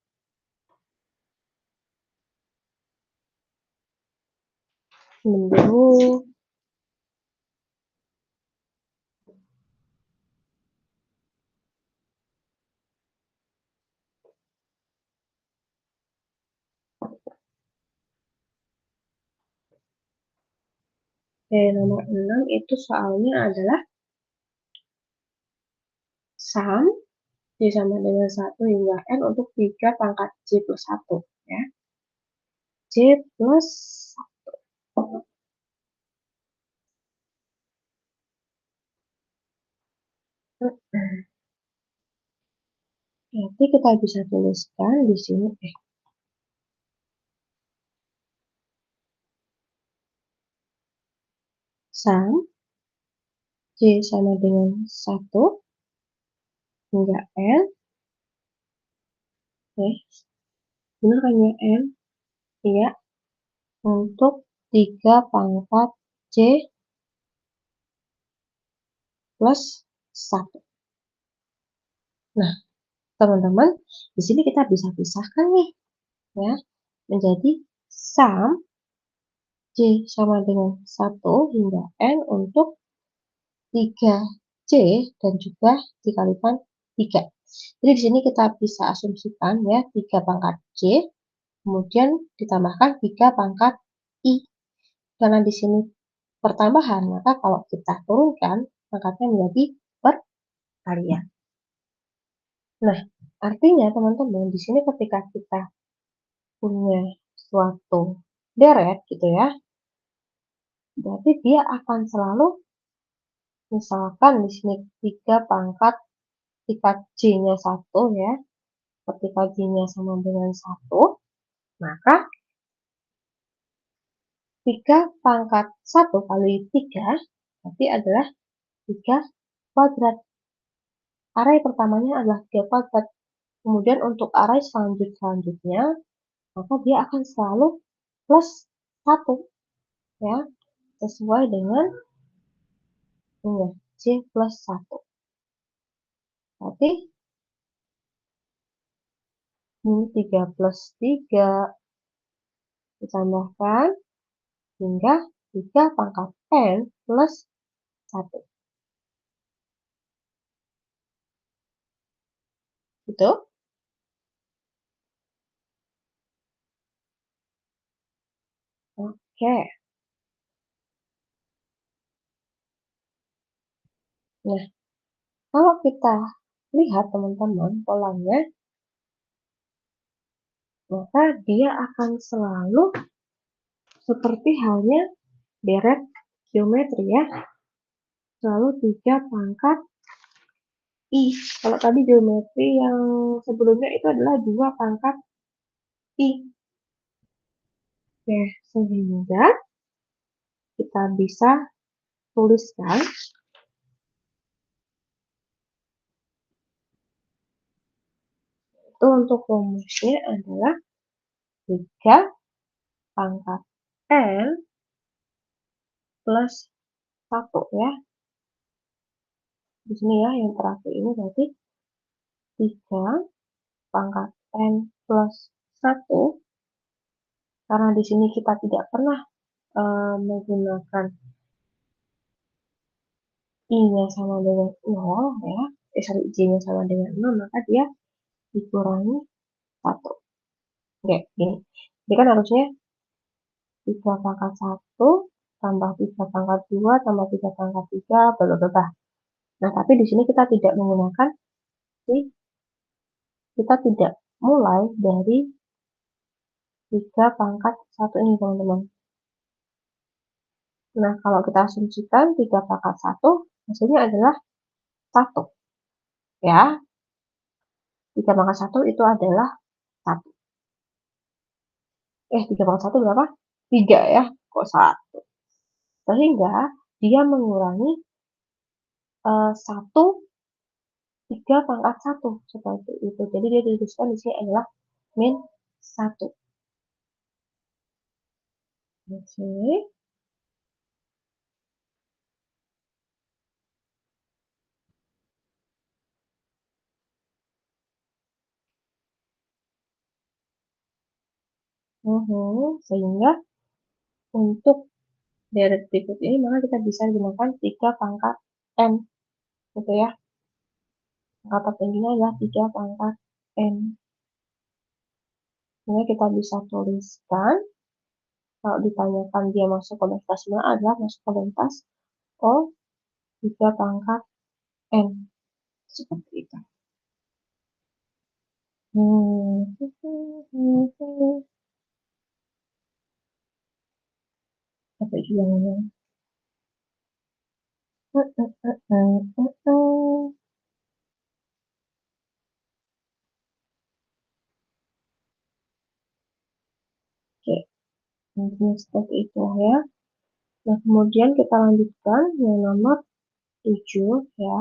[SPEAKER 1] Dulu. Nomor 6 itu soalnya adalah sum J sama dengan 1 hingga N untuk 3 pangkat J plus 1. Ya. J plus 1. Nanti kita bisa tuliskan di sini. Sum J sama dengan 1 hingga N. Benar kan ya N? Iya. Untuk 3 pangkat J plus 1. Nah, teman-teman, di sini kita bisa pisahkan nih, ya, menjadi sum J sama dengan 1 hingga N untuk 3J dan juga dikalikan 3. Jadi di sini kita bisa asumsikan ya 3 pangkat J, kemudian ditambahkan 3 pangkat I. Karena di sini pertambahan, maka kalau kita turunkan, pangkatnya menjadi perkalian. Nah, artinya teman-teman, di sini ketika kita punya suatu deret gitu ya, berarti dia akan selalu, misalkan di sini 3 pangkat ketika J-nya 1 ya, ketika J-nya sama dengan 1, maka 3 pangkat 1 kali 3 berarti adalah 3 kuadrat. Array pertamanya adalah 3 kuadrat. Kemudian untuk array selanjutnya, maka dia akan selalu plus 1 ya, sesuai dengan J plus 1. Berarti ini 3 plus 3 ditambahkan hingga 3 pangkat N plus 1. Gitu? Oke. Nah, kalau kita lihat teman-teman polanya, maka dia akan selalu seperti halnya deret geometri ya. Selalu 3 pangkat I. Kalau tadi geometri yang sebelumnya itu adalah 2 pangkat I. Oke, sehingga kita bisa tuliskan itu untuk rumusnya adalah 3 pangkat N plus 1 ya. Di sini ya, yang terakhir ini berarti 3 pangkat N plus 1. Karena di sini kita tidak pernah menggunakan I-nya sama dengan 0 ya. J-nya sama dengan 0, maka dia dikurangi 1. Oke, gini. Jadi kan harusnya 3 pangkat 1 tambah 3 pangkat 2 tambah 3 pangkat 3, bla bla bla. Nah, tapi di sini kita tidak menggunakan kita tidak mulai dari 3 pangkat 1 ini, teman-teman. Nah, kalau kita asumsikan 3 pangkat 1, hasilnya adalah 1. Ya, 3 pangkat 1 itu adalah 1. 3 pangkat 1 berapa? 3 ya, kok 1. Sehingga dia mengurangi 1, 3 pangkat 1, seperti itu. Jadi dia dituliskan di sini adalah min 1. Oke. Sehingga untuk deret berikut ini maka kita bisa gunakan 3 pangkat n, gitu ya. Angka tertingginya adalah 3 pangkat n. Ini kita bisa tuliskan, kalau ditanyakan dia masuk ke lintas mana adalah masuk ke lintas O 3 pangkat n. Seperti itu. Apa juga namanya? Oke, mungkin seperti itu ya. Nah, kemudian kita lanjutkan yang nomor 7 ya.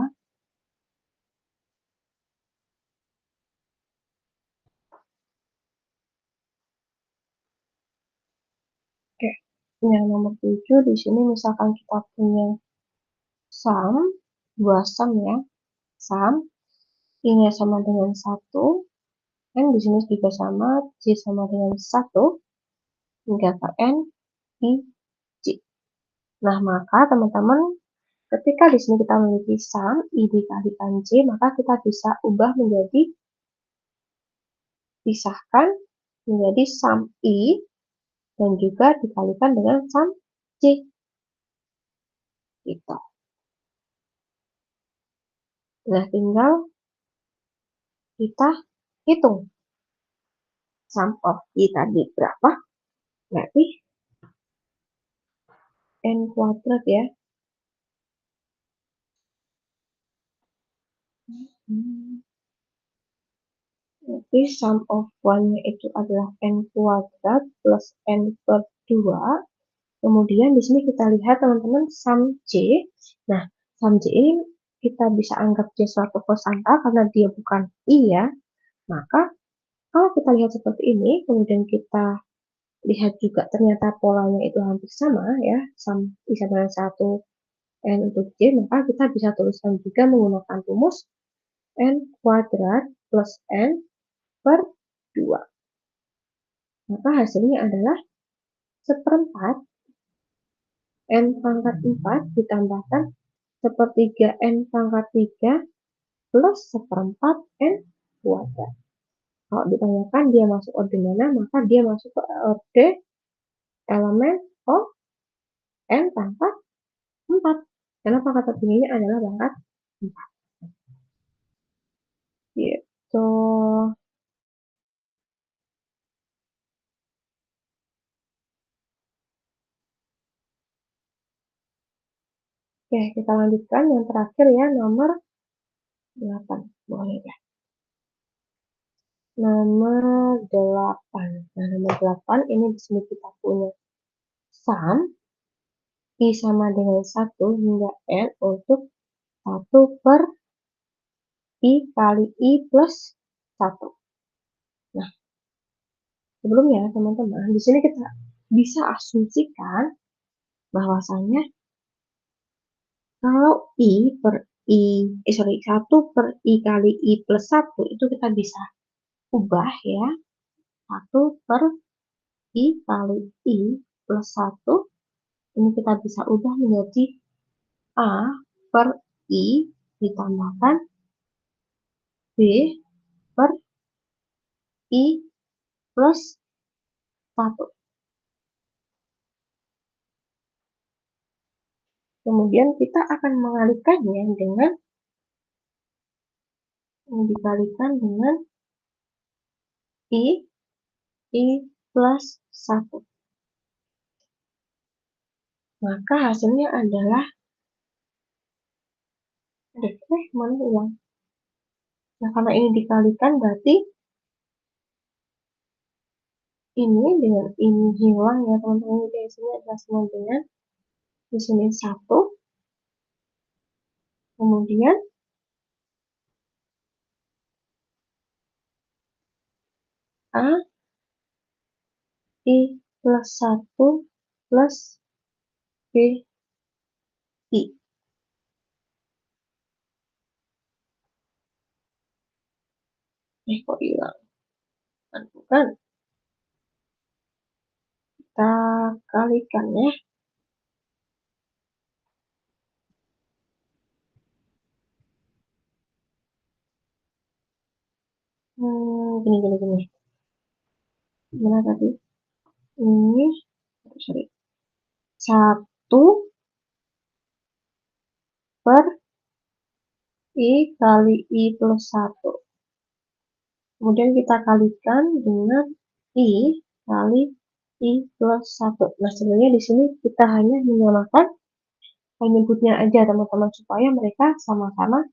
[SPEAKER 1] Oke, yang nomor 7 di sini misalkan kita punya sum, 2 sum ya. Sum, I-nya sama dengan 1, N di sini juga sama, J sama dengan 1, hingga ke N, I, J. Nah, maka teman-teman, ketika di sini kita memiliki sum, I dikalikan J, maka kita bisa ubah menjadi, pisahkan menjadi sum I, dan juga dikalikan dengan sum J. Gitu. Nah, tinggal kita hitung sum of I tadi berapa, berarti N kuadrat ya. Jadi sum of 1-nya itu adalah N kuadrat plus N per 2. Kemudian di sini kita lihat teman-teman sum J. Nah, sum J ini kita bisa anggap dia suatu konstan karena dia bukan I ya. Maka kalau kita lihat seperti ini, kemudian kita lihat juga ternyata polanya itu hampir sama ya, sum I sama dengan 1, N untuk J, maka kita bisa tuliskan juga menggunakan rumus N kuadrat plus N per 2. Maka hasilnya adalah seperempat N pangkat 4 ditambahkan sepertiga N pangkat 3 plus seperempat N kuadrat. Kalau ditanyakan dia masuk orde mana, maka dia masuk ke orde elemen O N pangkat 4. Karena pangkat tertingginya adalah pangkat 4. Gitu. Oke, kita lanjutkan yang terakhir ya, nomor 8. Boleh ya. Nomor 8. Nah, nomor 8 ini di sini kita punya sum I sama dengan 1 hingga N untuk 1 per I kali I plus 1. Nah, sebelumnya teman-teman, di sini kita bisa asumsikan bahwasannya kalau I per I, 1 per I kali I plus 1 itu kita bisa ubah ya. 1 per I kali I plus 1 ini kita bisa ubah menjadi A per I ditambahkan B per I plus 1. Kemudian kita akan mengalihkannya dengan dikalikan dengan I plus 1. Maka hasilnya adalah, mana hilang? Nah, karena ini dikalikan berarti ini dengan ini hilang ya teman-teman. Jadi di sini adalah sama dengan di sini 1, kemudian A I plus 1 plus B I. Kok hilang? Bukan. Kita kalikan ya. Gini. Gimana tadi? Ini, sorry. 1 per I kali I plus 1. Kemudian kita kalikan dengan I kali I plus 1. Nah, sebenarnya di sini kita hanya menyamakan penyebutnya aja teman-teman, supaya mereka sama-sama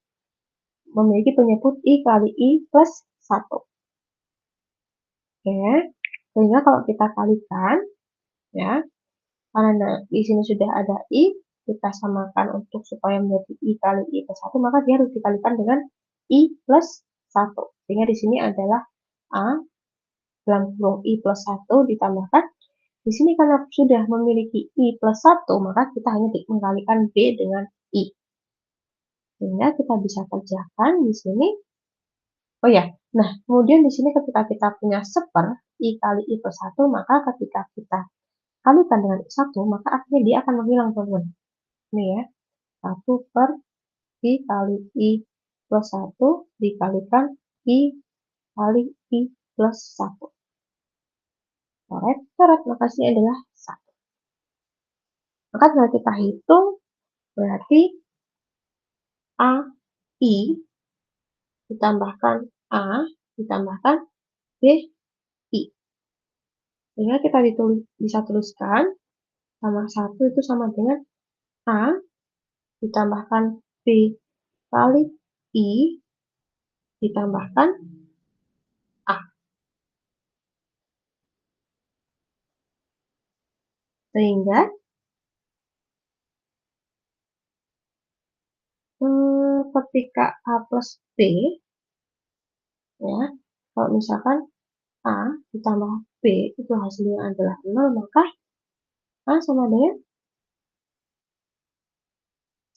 [SPEAKER 1] memiliki penyebut I kali I plus 1. Oke, sehingga kalau kita kalikan, ya, karena di sini sudah ada I, kita samakan untuk supaya menjadi I kali I plus 1, maka dia harus dikalikan dengan I plus 1. Sehingga di sini adalah A dalam kurung I plus 1 ditambahkan. Di sini karena sudah memiliki I plus 1, maka kita hanya mengkalikan B dengan I. Sehingga kita bisa kerjakan di sini. Oh ya, nah kemudian di sini ketika kita punya seper I kali I plus 1, maka ketika kita kalikan dengan 1, maka akhirnya dia akan menghilang teman-teman. Ini ya, 1 per I kali I plus 1 dikalikan I kali I plus 1. Coret, maka hasilnya adalah 1. Maka tinggal kita hitung, berarti A, I ditambahkan A ditambahkan B, I. Sehingga kita bisa tuliskan sama 1 itu sama dengan A ditambahkan B kali I ditambahkan A. Sehingga ketika A plus B, ya, kalau misalkan A ditambah B itu hasilnya adalah 0, maka A sama dengan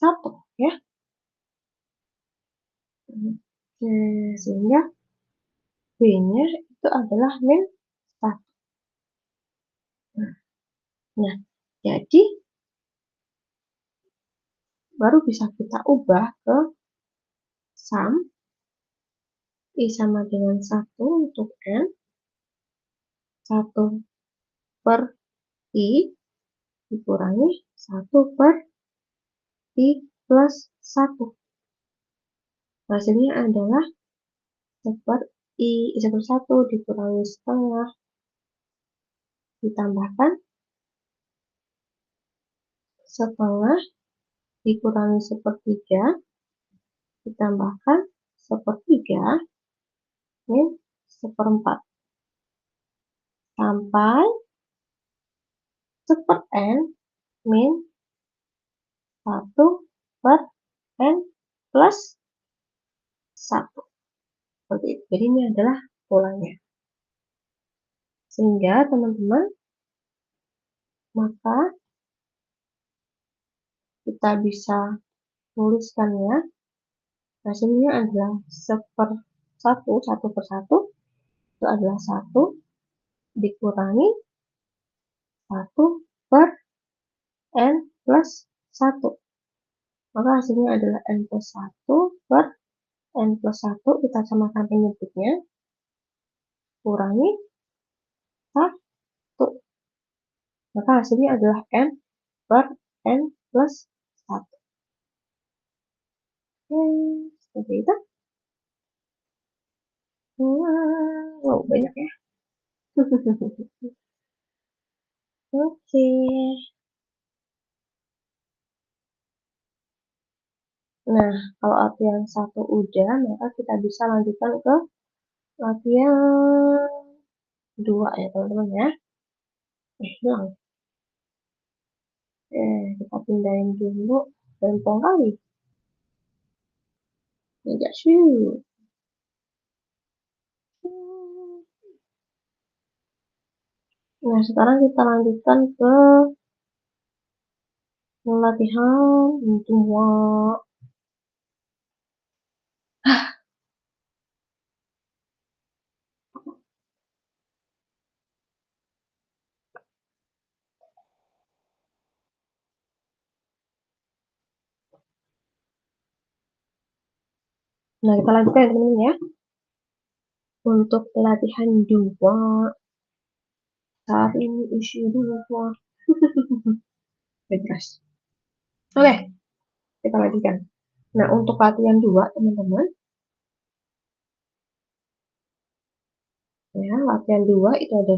[SPEAKER 1] 1, ya. Sehingga B-nya itu adalah min 1. Nah, jadi baru bisa kita ubah ke sum I sama dengan 1 untuk N, 1 per I dikurangi 1 per I plus 1. Hasilnya adalah 1 dikurangi setengah ditambahkan setengah dikurangi sepertiga ditambahkan sepertiga min seperempat sampai seper N min 1 per N plus 1. Seperti itu. Jadi ini adalah polanya. Sehingga teman-teman, maka kita bisa tuliskannya. Hasilnya adalah seper 1 per 1 itu adalah 1 dikurangi 1 per N plus 1. Maka hasilnya adalah N plus 1 per N plus 1. Kita samakan penyebutnya. Kurangi 1. Maka hasilnya adalah N per N plus 1. Seperti itu. Wow, banyak ya. Oke. Nah, kalau latihan 1 udah, maka kita bisa lanjutkan ke latihan 2 ya teman-teman ya. Hilang. Kita pindahin dulu rempong kali. Tidak sih. Nah, sekarang kita lanjutkan ke latihan dua. Nah, kita lanjutkan ya teman-teman ya. Untuk latihan 2, saat ini isi 2. Bebas. Oke, kita lanjutkan. Nah, untuk latihan 2, teman-teman. Ya, latihan 2 itu ada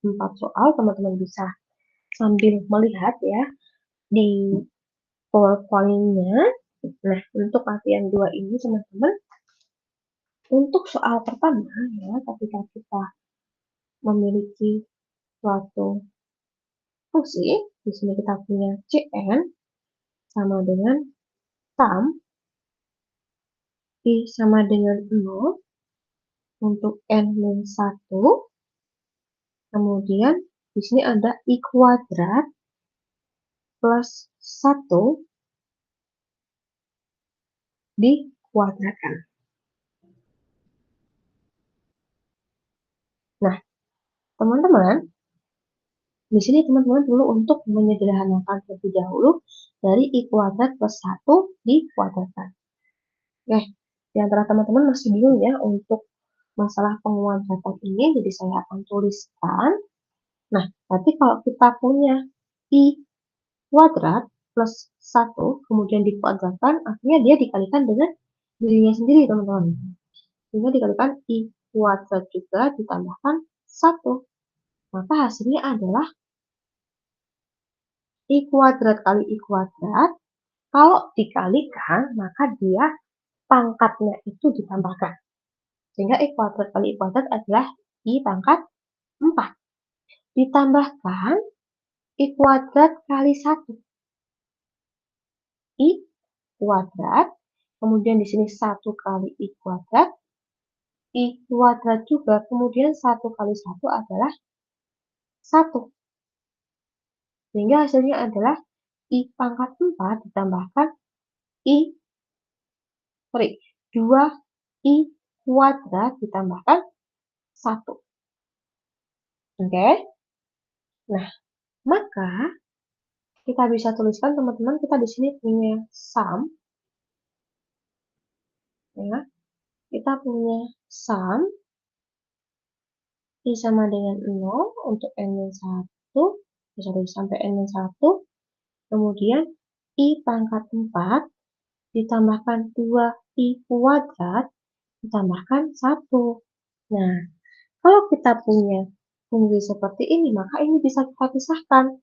[SPEAKER 1] 4 soal, teman-teman bisa sambil melihat ya di PowerPoint-nya. Nah, untuk latihan 2 ini, teman-teman, untuk soal pertama ya, ketika kita memiliki suatu fungsi, di sini kita punya Cn sama dengan sum I sama dengan 0 untuk n-1. Kemudian di sini ada I kuadrat plus 1 dikuadratkan. Nah, teman-teman, di sini teman-teman perlu untuk menyederhanakan terlebih dahulu dari I kuadrat plus 1 dikuadratkan. Oke, di antara teman-teman masih bingung ya untuk masalah penguadratan ini, jadi saya akan tuliskan. Nah, berarti kalau kita punya I kuadrat plus 1, kemudian dikuadratkan, artinya dia dikalikan dengan dirinya sendiri, teman-teman. Sehingga dikalikan I kuadrat juga ditambahkan 1. Maka hasilnya adalah I kuadrat kali I kuadrat. Kalau dikalikan, maka dia pangkatnya itu ditambahkan. Sehingga I kuadrat kali I kuadrat adalah I pangkat 4. Ditambahkan I kuadrat kali 1. I kuadrat. Kemudian di sini 1 kali I kuadrat. I kuadrat juga. Kemudian 1 kali 1 adalah 1. Sehingga hasilnya adalah I pangkat 4 ditambahkan 2 I kuadrat ditambahkan 1. Oke? Nah, maka kita bisa tuliskan teman-teman, kita di sini punya sum. Ya, kita punya sum I sama dengan 0 untuk n-1, sampai n-1. Kemudian I pangkat 4 ditambahkan 2 I kuadrat ditambahkan 1. Nah, kalau kita punya fungsi seperti ini, maka ini bisa kita pisahkan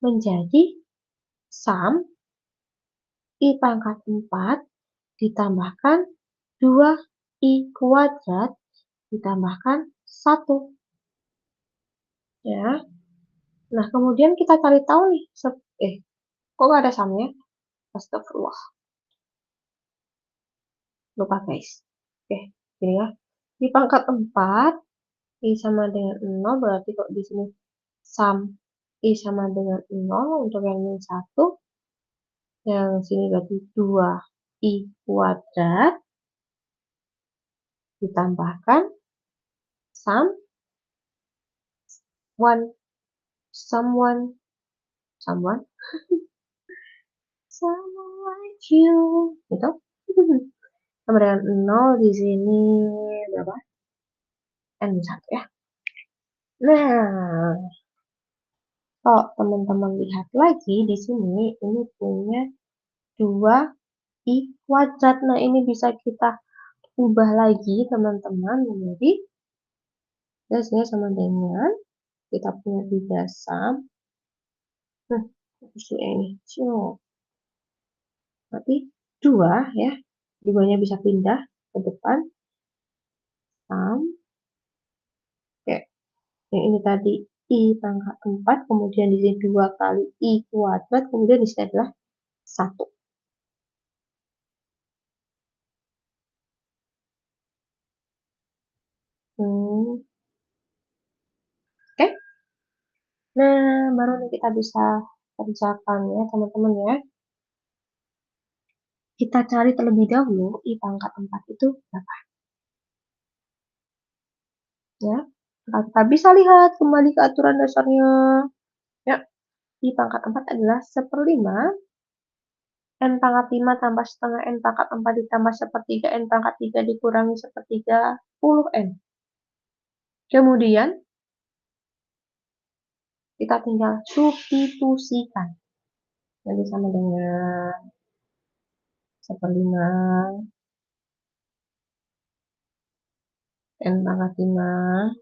[SPEAKER 1] menjadi sum I pangkat 4 ditambahkan 2 I kuadrat ditambahkan 1. Ya. Nah, kemudian kita cari tahu nih, kok gak ada sumnya? Astagfirullah. Lupa guys. Oke, jadi ya. Di pangkat 4, I sama dengan 0, berarti kok di sini sum I sama dengan 0 untuk yang ini 1. Yang sini berarti 2 I kuadrat ditambahkan sum someone someone like you gitu. Sama dengan 0 di sini berapa? N1 ya. Nah, kalau teman-teman lihat lagi di sini, ini punya 2 I kuadrat. Nah, ini bisa kita ubah lagi teman-teman menjadi hasilnya sama dengan kita punya 3 sum. Nah, ini berarti 2 ya. 2-nya bisa pindah ke depan. Sum. Oke. Yang ini tadi I pangkat 4, kemudian di sini 2 kali I kuadrat, kemudian di sini adalah 1. Oke. Nah, baru nih kita bisa kerjakan ya, teman-teman ya. Kita cari terlebih dahulu I pangkat 4 itu berapa. Ya, nah, kita bisa lihat kembali ke aturan dasarnya. Ya, I pangkat 4 adalah 1/5 N pangkat 5 tambah setengah N pangkat 4 ditambah sepertiga N pangkat 3 dikurangi sepertiga 10N. Kemudian, kita tinggal substitusikan. Jadi sama dengan 1/5 N pangkat 5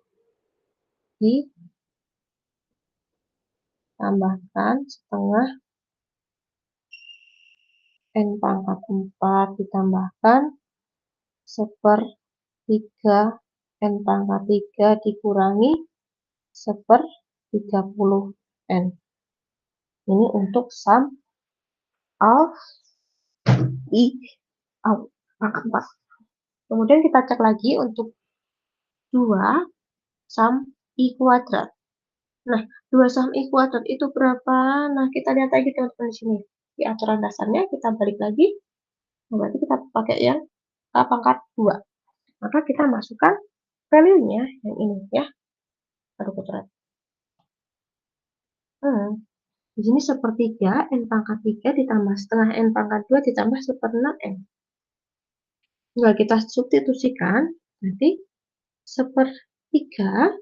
[SPEAKER 1] ditambahkan setengah N pangkat 4 ditambahkan 1/3 N pangkat 3 dikurangi 1/30N. Ini untuk sum of I pangkat 4. Kemudian kita cek lagi untuk 2 sum I kuadrat. Nah, 2 sum I kuadrat itu berapa? Nah, kita lihat lagi teman-teman di sini. Di aturan dasarnya kita balik lagi. Nah, berarti kita pakai yang K pangkat 2. Maka kita masukkan value-nya yang ini ya. Aduh, kuadrat. Di sini 1/3 N pangkat 3 ditambah setengah N pangkat 2 ditambah 1/6 N. Tinggal kita substitusikan, nanti 1/3,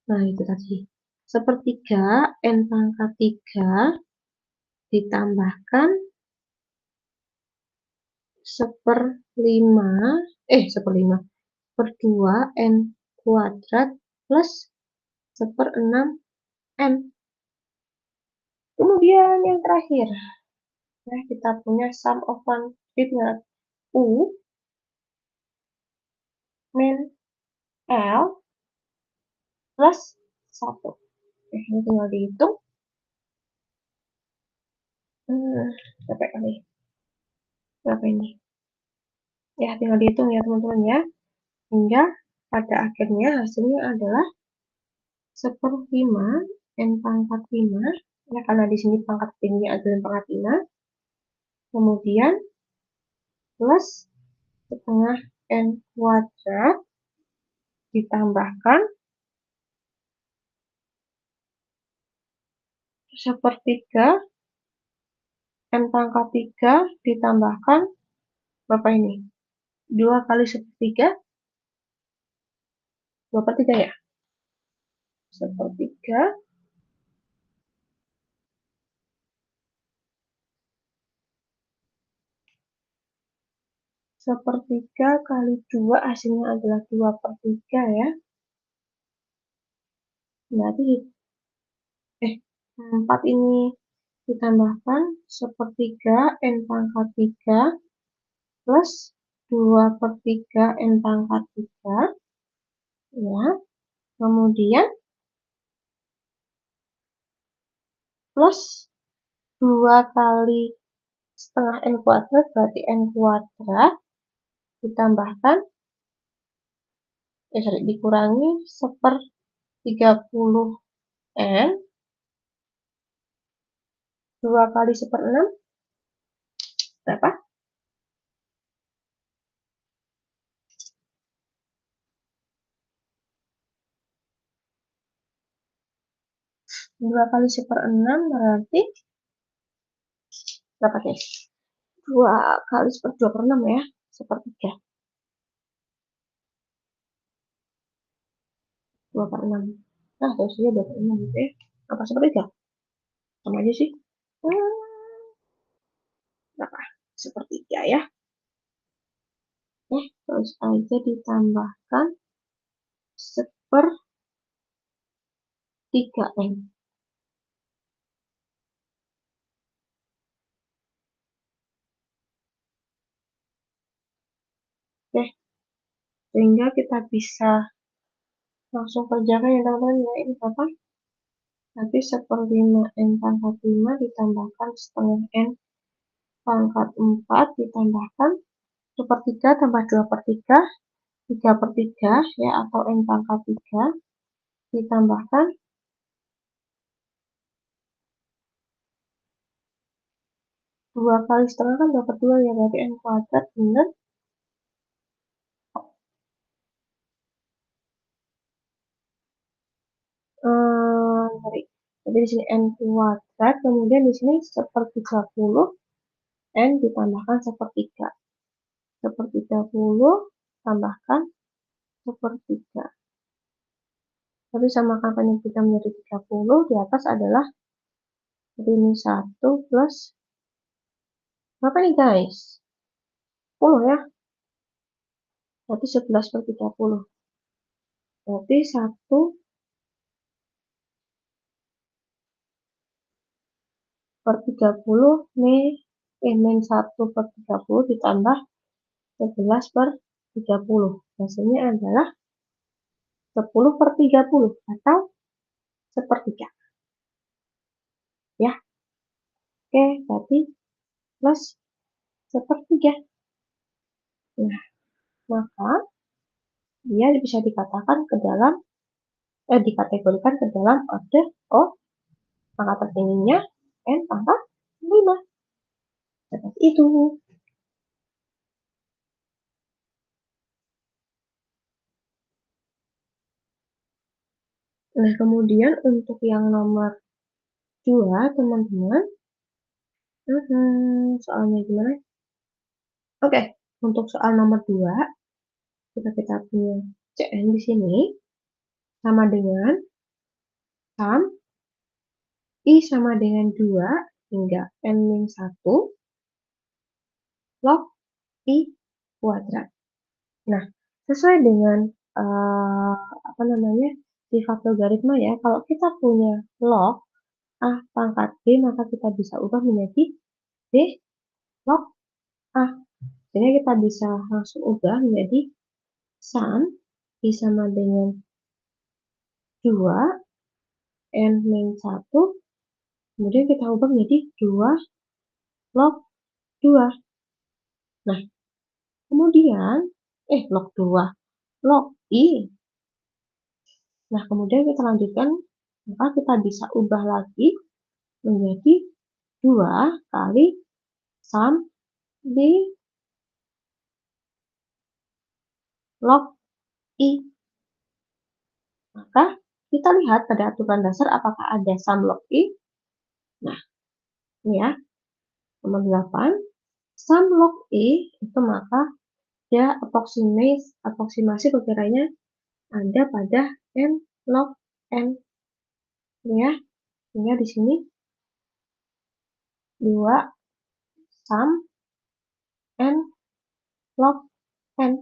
[SPEAKER 1] nah itu tadi. 1/3 N pangkat 3 ditambahkan 1/2 N kuadrat plus 1/6 N. Kemudian yang terakhir, nah kita punya sum of one with U min L plus 1. Ini tinggal dihitung. Berapa kali? Berapa ini? Ya, tinggal dihitung ya teman-teman ya. Hingga pada akhirnya hasilnya adalah 1/5 N pangkat 5. Ya, karena di sini pangkat tinggi adalah pangkat 5. Kemudian plus setengah N kuadrat ditambahkan 1/3 N pangkat 3 ditambahkan berapa ini? 2 kali 1/3. 2/3 ya? 1/3 1/3 kali 2 hasilnya adalah 2/3 ya. Berarti 4 ini ditambahkan 1/3 N pangkat 3 plus 2/3 N pangkat 3 ya. Kemudian plus 2 kali setengah N kuadrat berarti N kuadrat ditambahkan dikurangi 1/30 N 2 kali 1/6 berapa? 2 kali 1/6 berarti berapa guys? 2 kali 2/6 ya, 1/3. 2/6. Nah, hasilnya 2/6 gitu ya. Apa 1/3? Sama aja sih. Berapa? 1/3 ya. Terus aja ditambahkan 1/3N. Oke, sehingga kita bisa Langsung kerjakan ya teman-teman ya. Ini berapa? Nanti 1/5 N pangkat 5 ditambahkan setengah N pangkat 4 ditambahkan 1/3 tambah 2/3, 3/3 ya, atau N pangkat 3 ditambahkan 2 kali setengah kan dapat 2 ya, berarti N kuadrat benar. Jadi di sini N kuadrat, kemudian di sini 1/30 N ditambahkan 1/3. 1/30 tambahkan 1/3. Tapi samakan penyempitan menjadi 30, di atas adalah ini 1 plus berapa nih guys? 10 ya. Berarti 11/30. Berarti 1/30 min 1/30 ditambah 11/30. Hasilnya adalah 10/30 atau 1/3. Ya. Oke, berarti plus 1/3. Nah, maka dia bisa dikatakan ke dalam dikategorikan ke dalam order O, pangkat tertingginya N pangkat 5. Seperti itu. Nah, kemudian untuk yang nomor 2, teman-teman, soalnya gimana? Oke, untuk soal nomor 2, kita punya CN di sini sama dengan sum I sama dengan 2 hingga N-1 log I kuadrat. Nah, sesuai dengan sifat logaritma ya, kalau kita punya log A pangkat B, maka kita bisa ubah menjadi B log A. Jadi kita bisa langsung ubah menjadi sum I sama dengan 2 N-1, kemudian kita ubah menjadi 2 log 2. Nah, kemudian log 2 log I. Nah, kemudian kita lanjutkan, maka kita bisa ubah lagi menjadi 2 kali sum B log I. Maka kita lihat pada aturan dasar apakah ada sum log I. Nah, ini ya, nomor 8. Sum log I itu maka ya aproksimasi perkiranya ada pada N log N. Ini ya, sehingga di sini 2 sum N log N.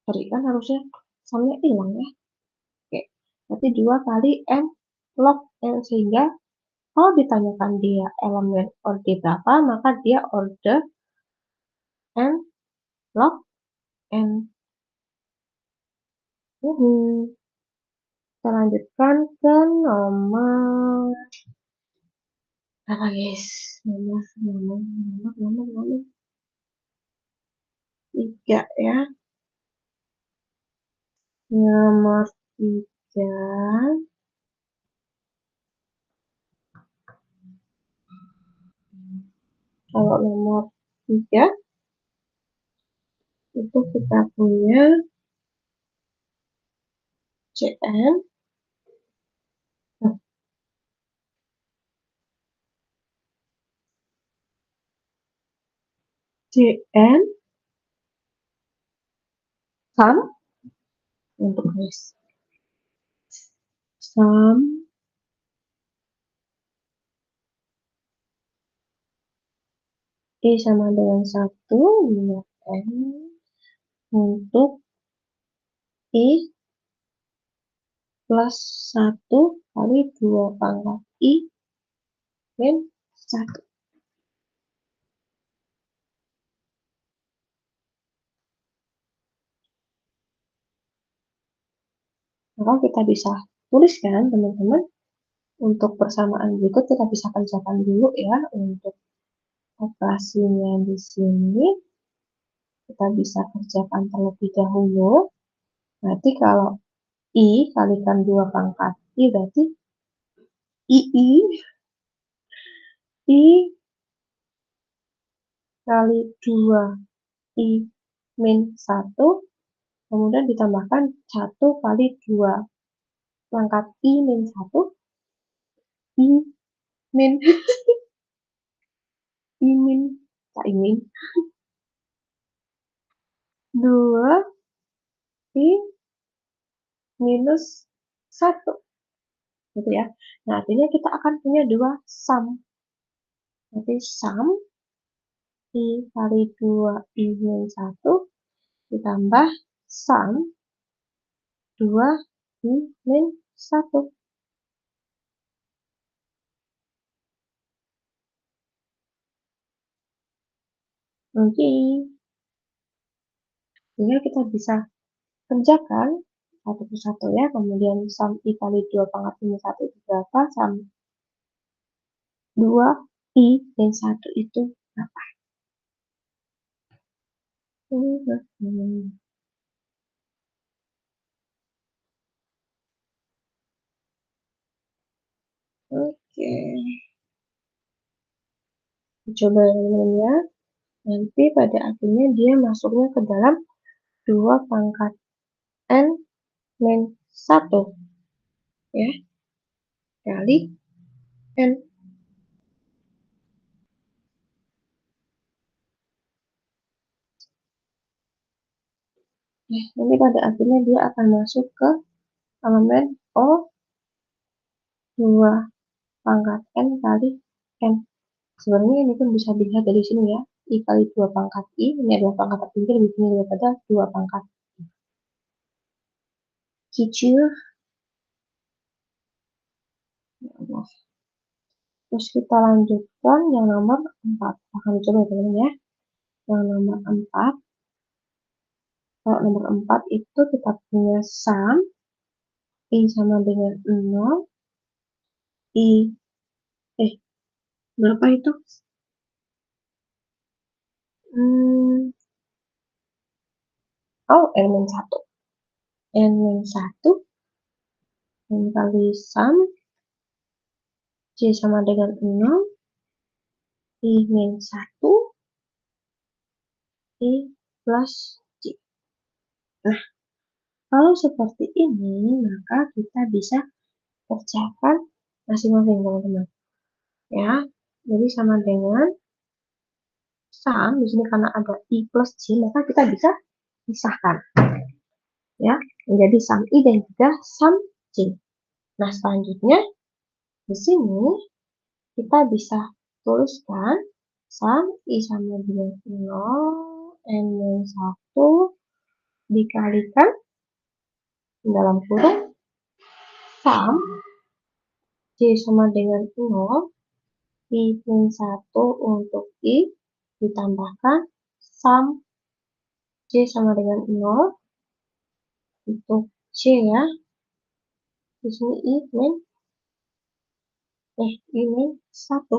[SPEAKER 1] Tadi kan harusnya sumnya hilang ya. Oke, berarti 2 kali N log N, sehingga kalau ditanyakan dia elemen order berapa, maka dia order N log N. Kita lanjutkan ke nomor berapa guys? Nomor 3 ya. Nomor 3. Kalau nomor 3 itu kita punya CN sum untuk guys. Sum I sama dengan 1 minus N untuk I plus 1 kali 2 pangkat I min 1. Maka kita bisa tuliskan teman-teman. Untuk persamaan berikut kita bisa kerjakan dulu ya. Untuk operasinya di sini kita bisa kerjakan terlebih dahulu. Berarti kalau I kalikan 2 pangkat I berarti I kali 2 I min 1 kemudian ditambahkan 1 kali 2 pangkat I min 1 I min I min tak min 2 I minus 1 gitu ya. Nah, artinya kita akan punya 2 sum. Jadi sum I kali 2 I min 1 ditambah sum 2 I min 1. Oke. Sehingga kita bisa kerjakan satu persatu ya. Kemudian sum I kali 2 pangkat I min 1 itu berapa? Sum 2 I min 1 itu berapa? Oke. Coba ya. Nanti pada akhirnya dia masuknya ke dalam 2 pangkat N min 1 ya kali N. Nanti pada akhirnya dia akan masuk ke elemen O 2 pangkat N kali N. Sebenarnya ini pun bisa dilihat dari sini ya. I kali 2 pangkat I, ini adalah pangkat tertinggi lebih tinggi daripada 2 pangkat I. Kecil. Ya Allah. Terus kita lanjutkan yang nomor 4. Akan dicoba teman-teman ya. Yang nomor 4. Kalau nomor 4 itu kita punya sum I sama dengan 0. Berapa itu? N min 1. N min 1 N kali sum C sama dengan 0 I min 1 I plus C. Nah, kalau seperti ini maka kita bisa kerjakan masing-masing teman-teman ya. Jadi sama dengan sum di sini karena ada I plus C maka kita bisa pisahkan ya menjadi sum I dan juga sum C. Nah, selanjutnya di sini kita bisa tuliskan sum I sama dengan 0 N min 1 dikalikan dalam kurung sum C sama dengan 0 I min 1 untuk I ditambahkan sum C sama dengan 0 untuk C ya. Di sini I min 1.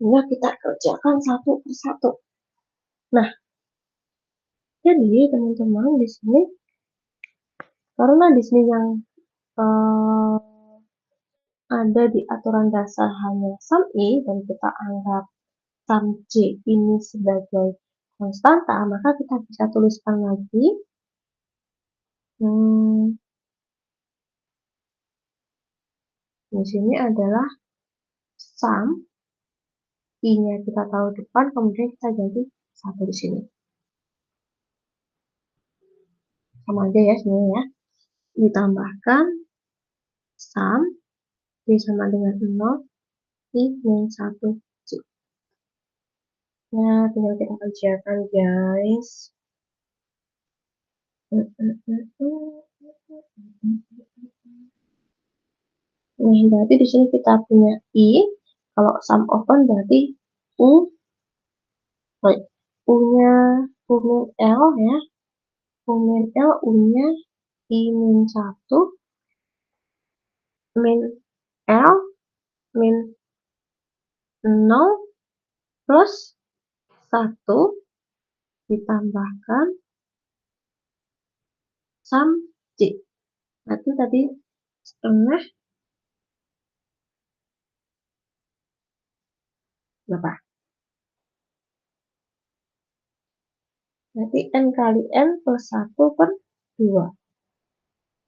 [SPEAKER 1] Nah, kita kerjakan satu persatu. Nah, jadi teman-teman di sini karena di sini yang ada di aturan dasar hanya sum I dan kita anggap sum C ini sebagai konstanta, maka kita bisa tuliskan lagi di sini adalah sum I-nya kita taruh depan, kemudian kita ganti 1 di sini. Sama aja ya sebenarnya ya. Ditambahkan sum C sama dengan 0 I min 1 C. Nah, tinggal kita kerjakan guys. Nih, berarti di sini kita punya I. Kalau sum open berarti U. U-nya U min L ya. U min L, U-nya I min 1, min L, min 0, plus 1, ditambahkan sum C. Berarti tadi setengah berapa? Berarti N kali N plus 1 per 2.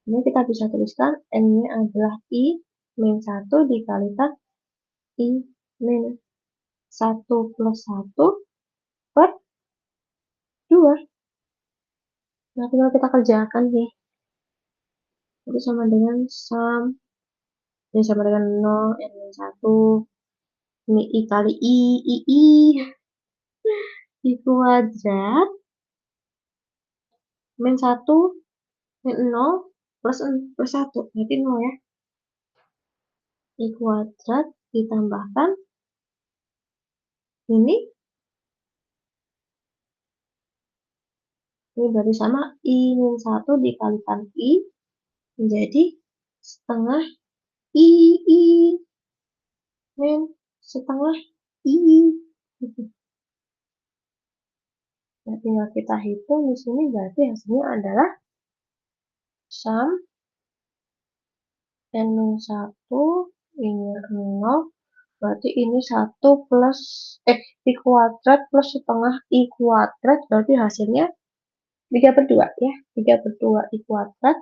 [SPEAKER 1] Ini kita bisa tuliskan N-nya adalah I min 1 dikalikan I min 1 plus 1 per 2. Nah, tinggal kita kerjakan nih. Itu sama dengan sum. Ini sama dengan 0, N min 1. Ini I kali I kuadrat. Min 1, min 0, plus 1. Berarti 0 ya. I kuadrat ditambahkan ini berarti sama I min 1 dikalikan I menjadi setengah I min setengah I. Nah, tinggal kita hitung di sini berarti hasilnya adalah sum N min 1 ini 0. Berarti ini 1 plus I kuadrat plus setengah I kuadrat, berarti hasilnya 3 per 2 ya. 3 per 2 I kuadrat.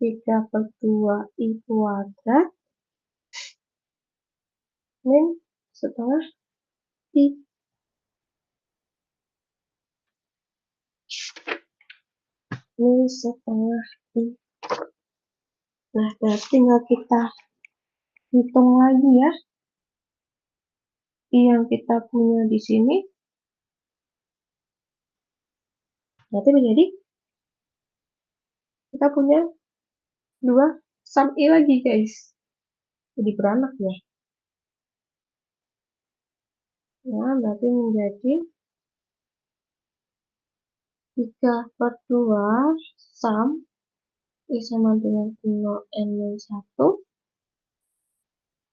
[SPEAKER 1] 3 per 2 I kuadrat min setengah I. Min setengah I. Nah, berarti tinggal kita hitung lagi ya. I yang kita punya di sini. Berarti menjadi kita punya 2 sum I lagi guys. Jadi beranak ya. Nah, berarti menjadi 3 per 2 sum I sama dengan 0 N min 1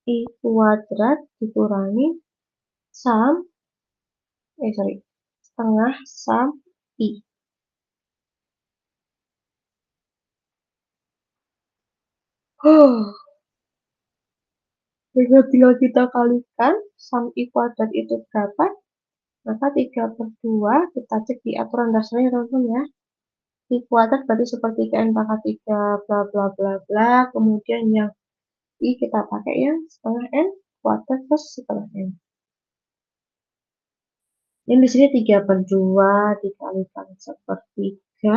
[SPEAKER 1] I kuadrat dikurangi sum setengah sum I. Tinggal kita kalikan sum I kuadrat itu berapa, maka 3 per 2 kita cek di aturan dasarnya teman-teman ya. I kuadrat berarti sepertiga N pangkat 3 bla bla bla bla, kemudian yang I kita pakai yang setengah N kuadrat plus setengah N. Ini di sini 3 per 2 dikalikan sepertiga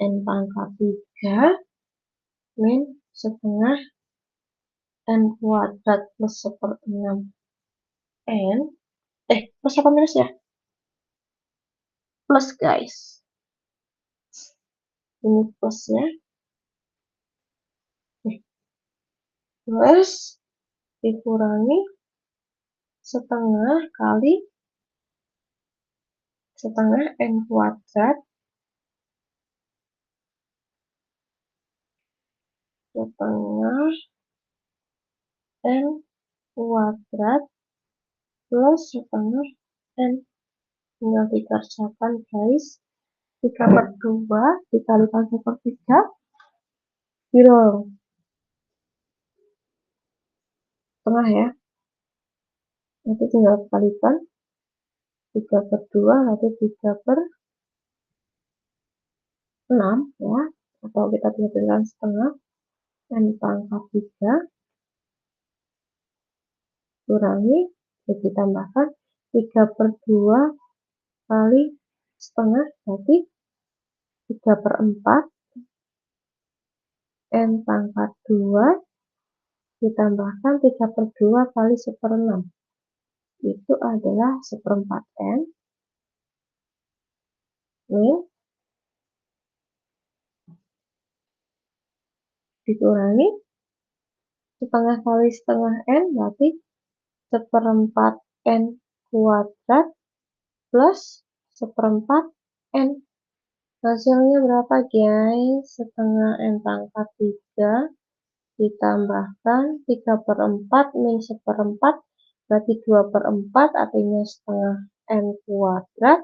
[SPEAKER 1] N pangkat 3 min setengah N kuadrat plus seperenam N. Plus apa minus ya? Plus guys. Ini plus ya. Plus dikurangi setengah kali setengah N kuadrat setengah N kuadrat plus setengah N. Tinggal dikerjakan guys. 3 per 2 dikalikan sepertiga kilo setengah ya. Nanti tinggal kalikan 3 per 2 nanti 3 per 6 ya. Atau kita tinggalkan setengah N pangkat 3 kurangi, jadi tambahkan 3 per 2 kali setengah, berarti 3 per 4 N pangkat 2 ditambahkan 3 per 2 kali seperenam. Itu adalah seperempat N min dikurangi setengah kali setengah N, berarti seperempat N kuadrat plus seperempat N. Hasilnya berapa, guys? Setengah N pangkat 3 ditambahkan 3/4 min 1/4 berarti 2/4 artinya setengah N kuadrat.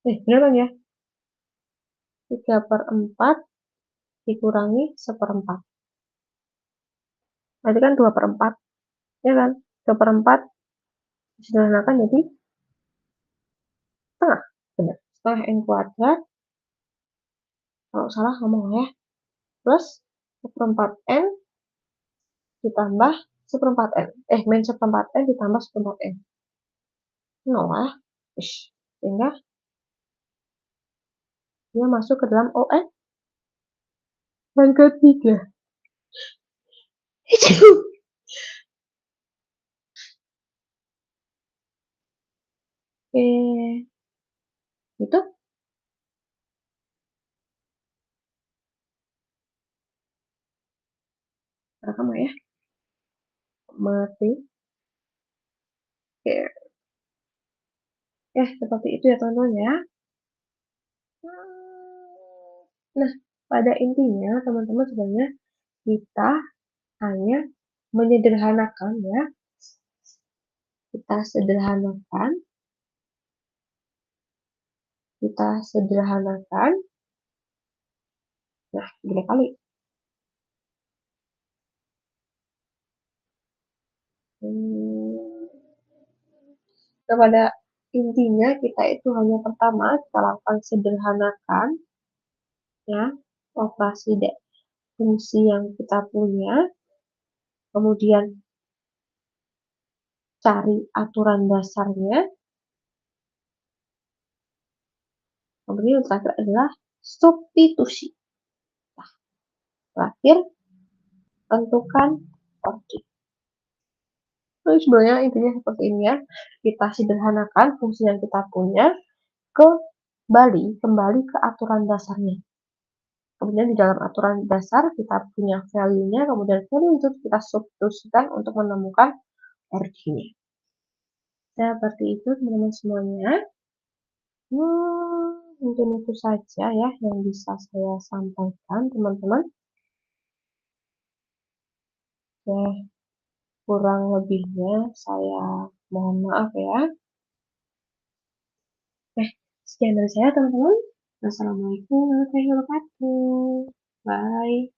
[SPEAKER 1] Bener kan ya? 3/4 dikurangi 1/4. Berarti kan 2/4. Ya kan? 2/4 disederhanakan jadi setengah. Benar. Setengah N kuadrat. Kalau salah ngomong ya. Plus 1/4 N ditambah 1/4 N. Min 1/4 N ditambah 1/4 N. Nol ya. Sehingga dia masuk ke dalam ON pangkat 3. Oke. Itu rekam ya. Mati. Oke. Ya, seperti itu ya teman-teman ya. Nah, pada intinya teman-teman sebenarnya kita hanya menyederhanakan ya. Kita sederhanakan. Nah, gila kali. Nah, pada intinya kita itu hanya pertama kita lakukan sederhanakan ya operasi fungsi yang kita punya, kemudian cari aturan dasarnya, kemudian yang terakhir adalah substitusi. Nah, terakhir tentukan order. Jadi sebenarnya intinya seperti ini ya, kita sederhanakan fungsi yang kita punya, kembali ke aturan dasarnya. Kemudian di dalam aturan dasar kita punya value-nya, kemudian value itu kita substitusikan untuk menemukan order-nya. Seperti itu teman-teman semuanya. Mungkin itu saja ya yang bisa saya sampaikan teman-teman. Kurang lebihnya saya mohon maaf ya. Sekian dari saya teman-teman. Wassalamualaikum warahmatullahi wabarakatuh. Bye.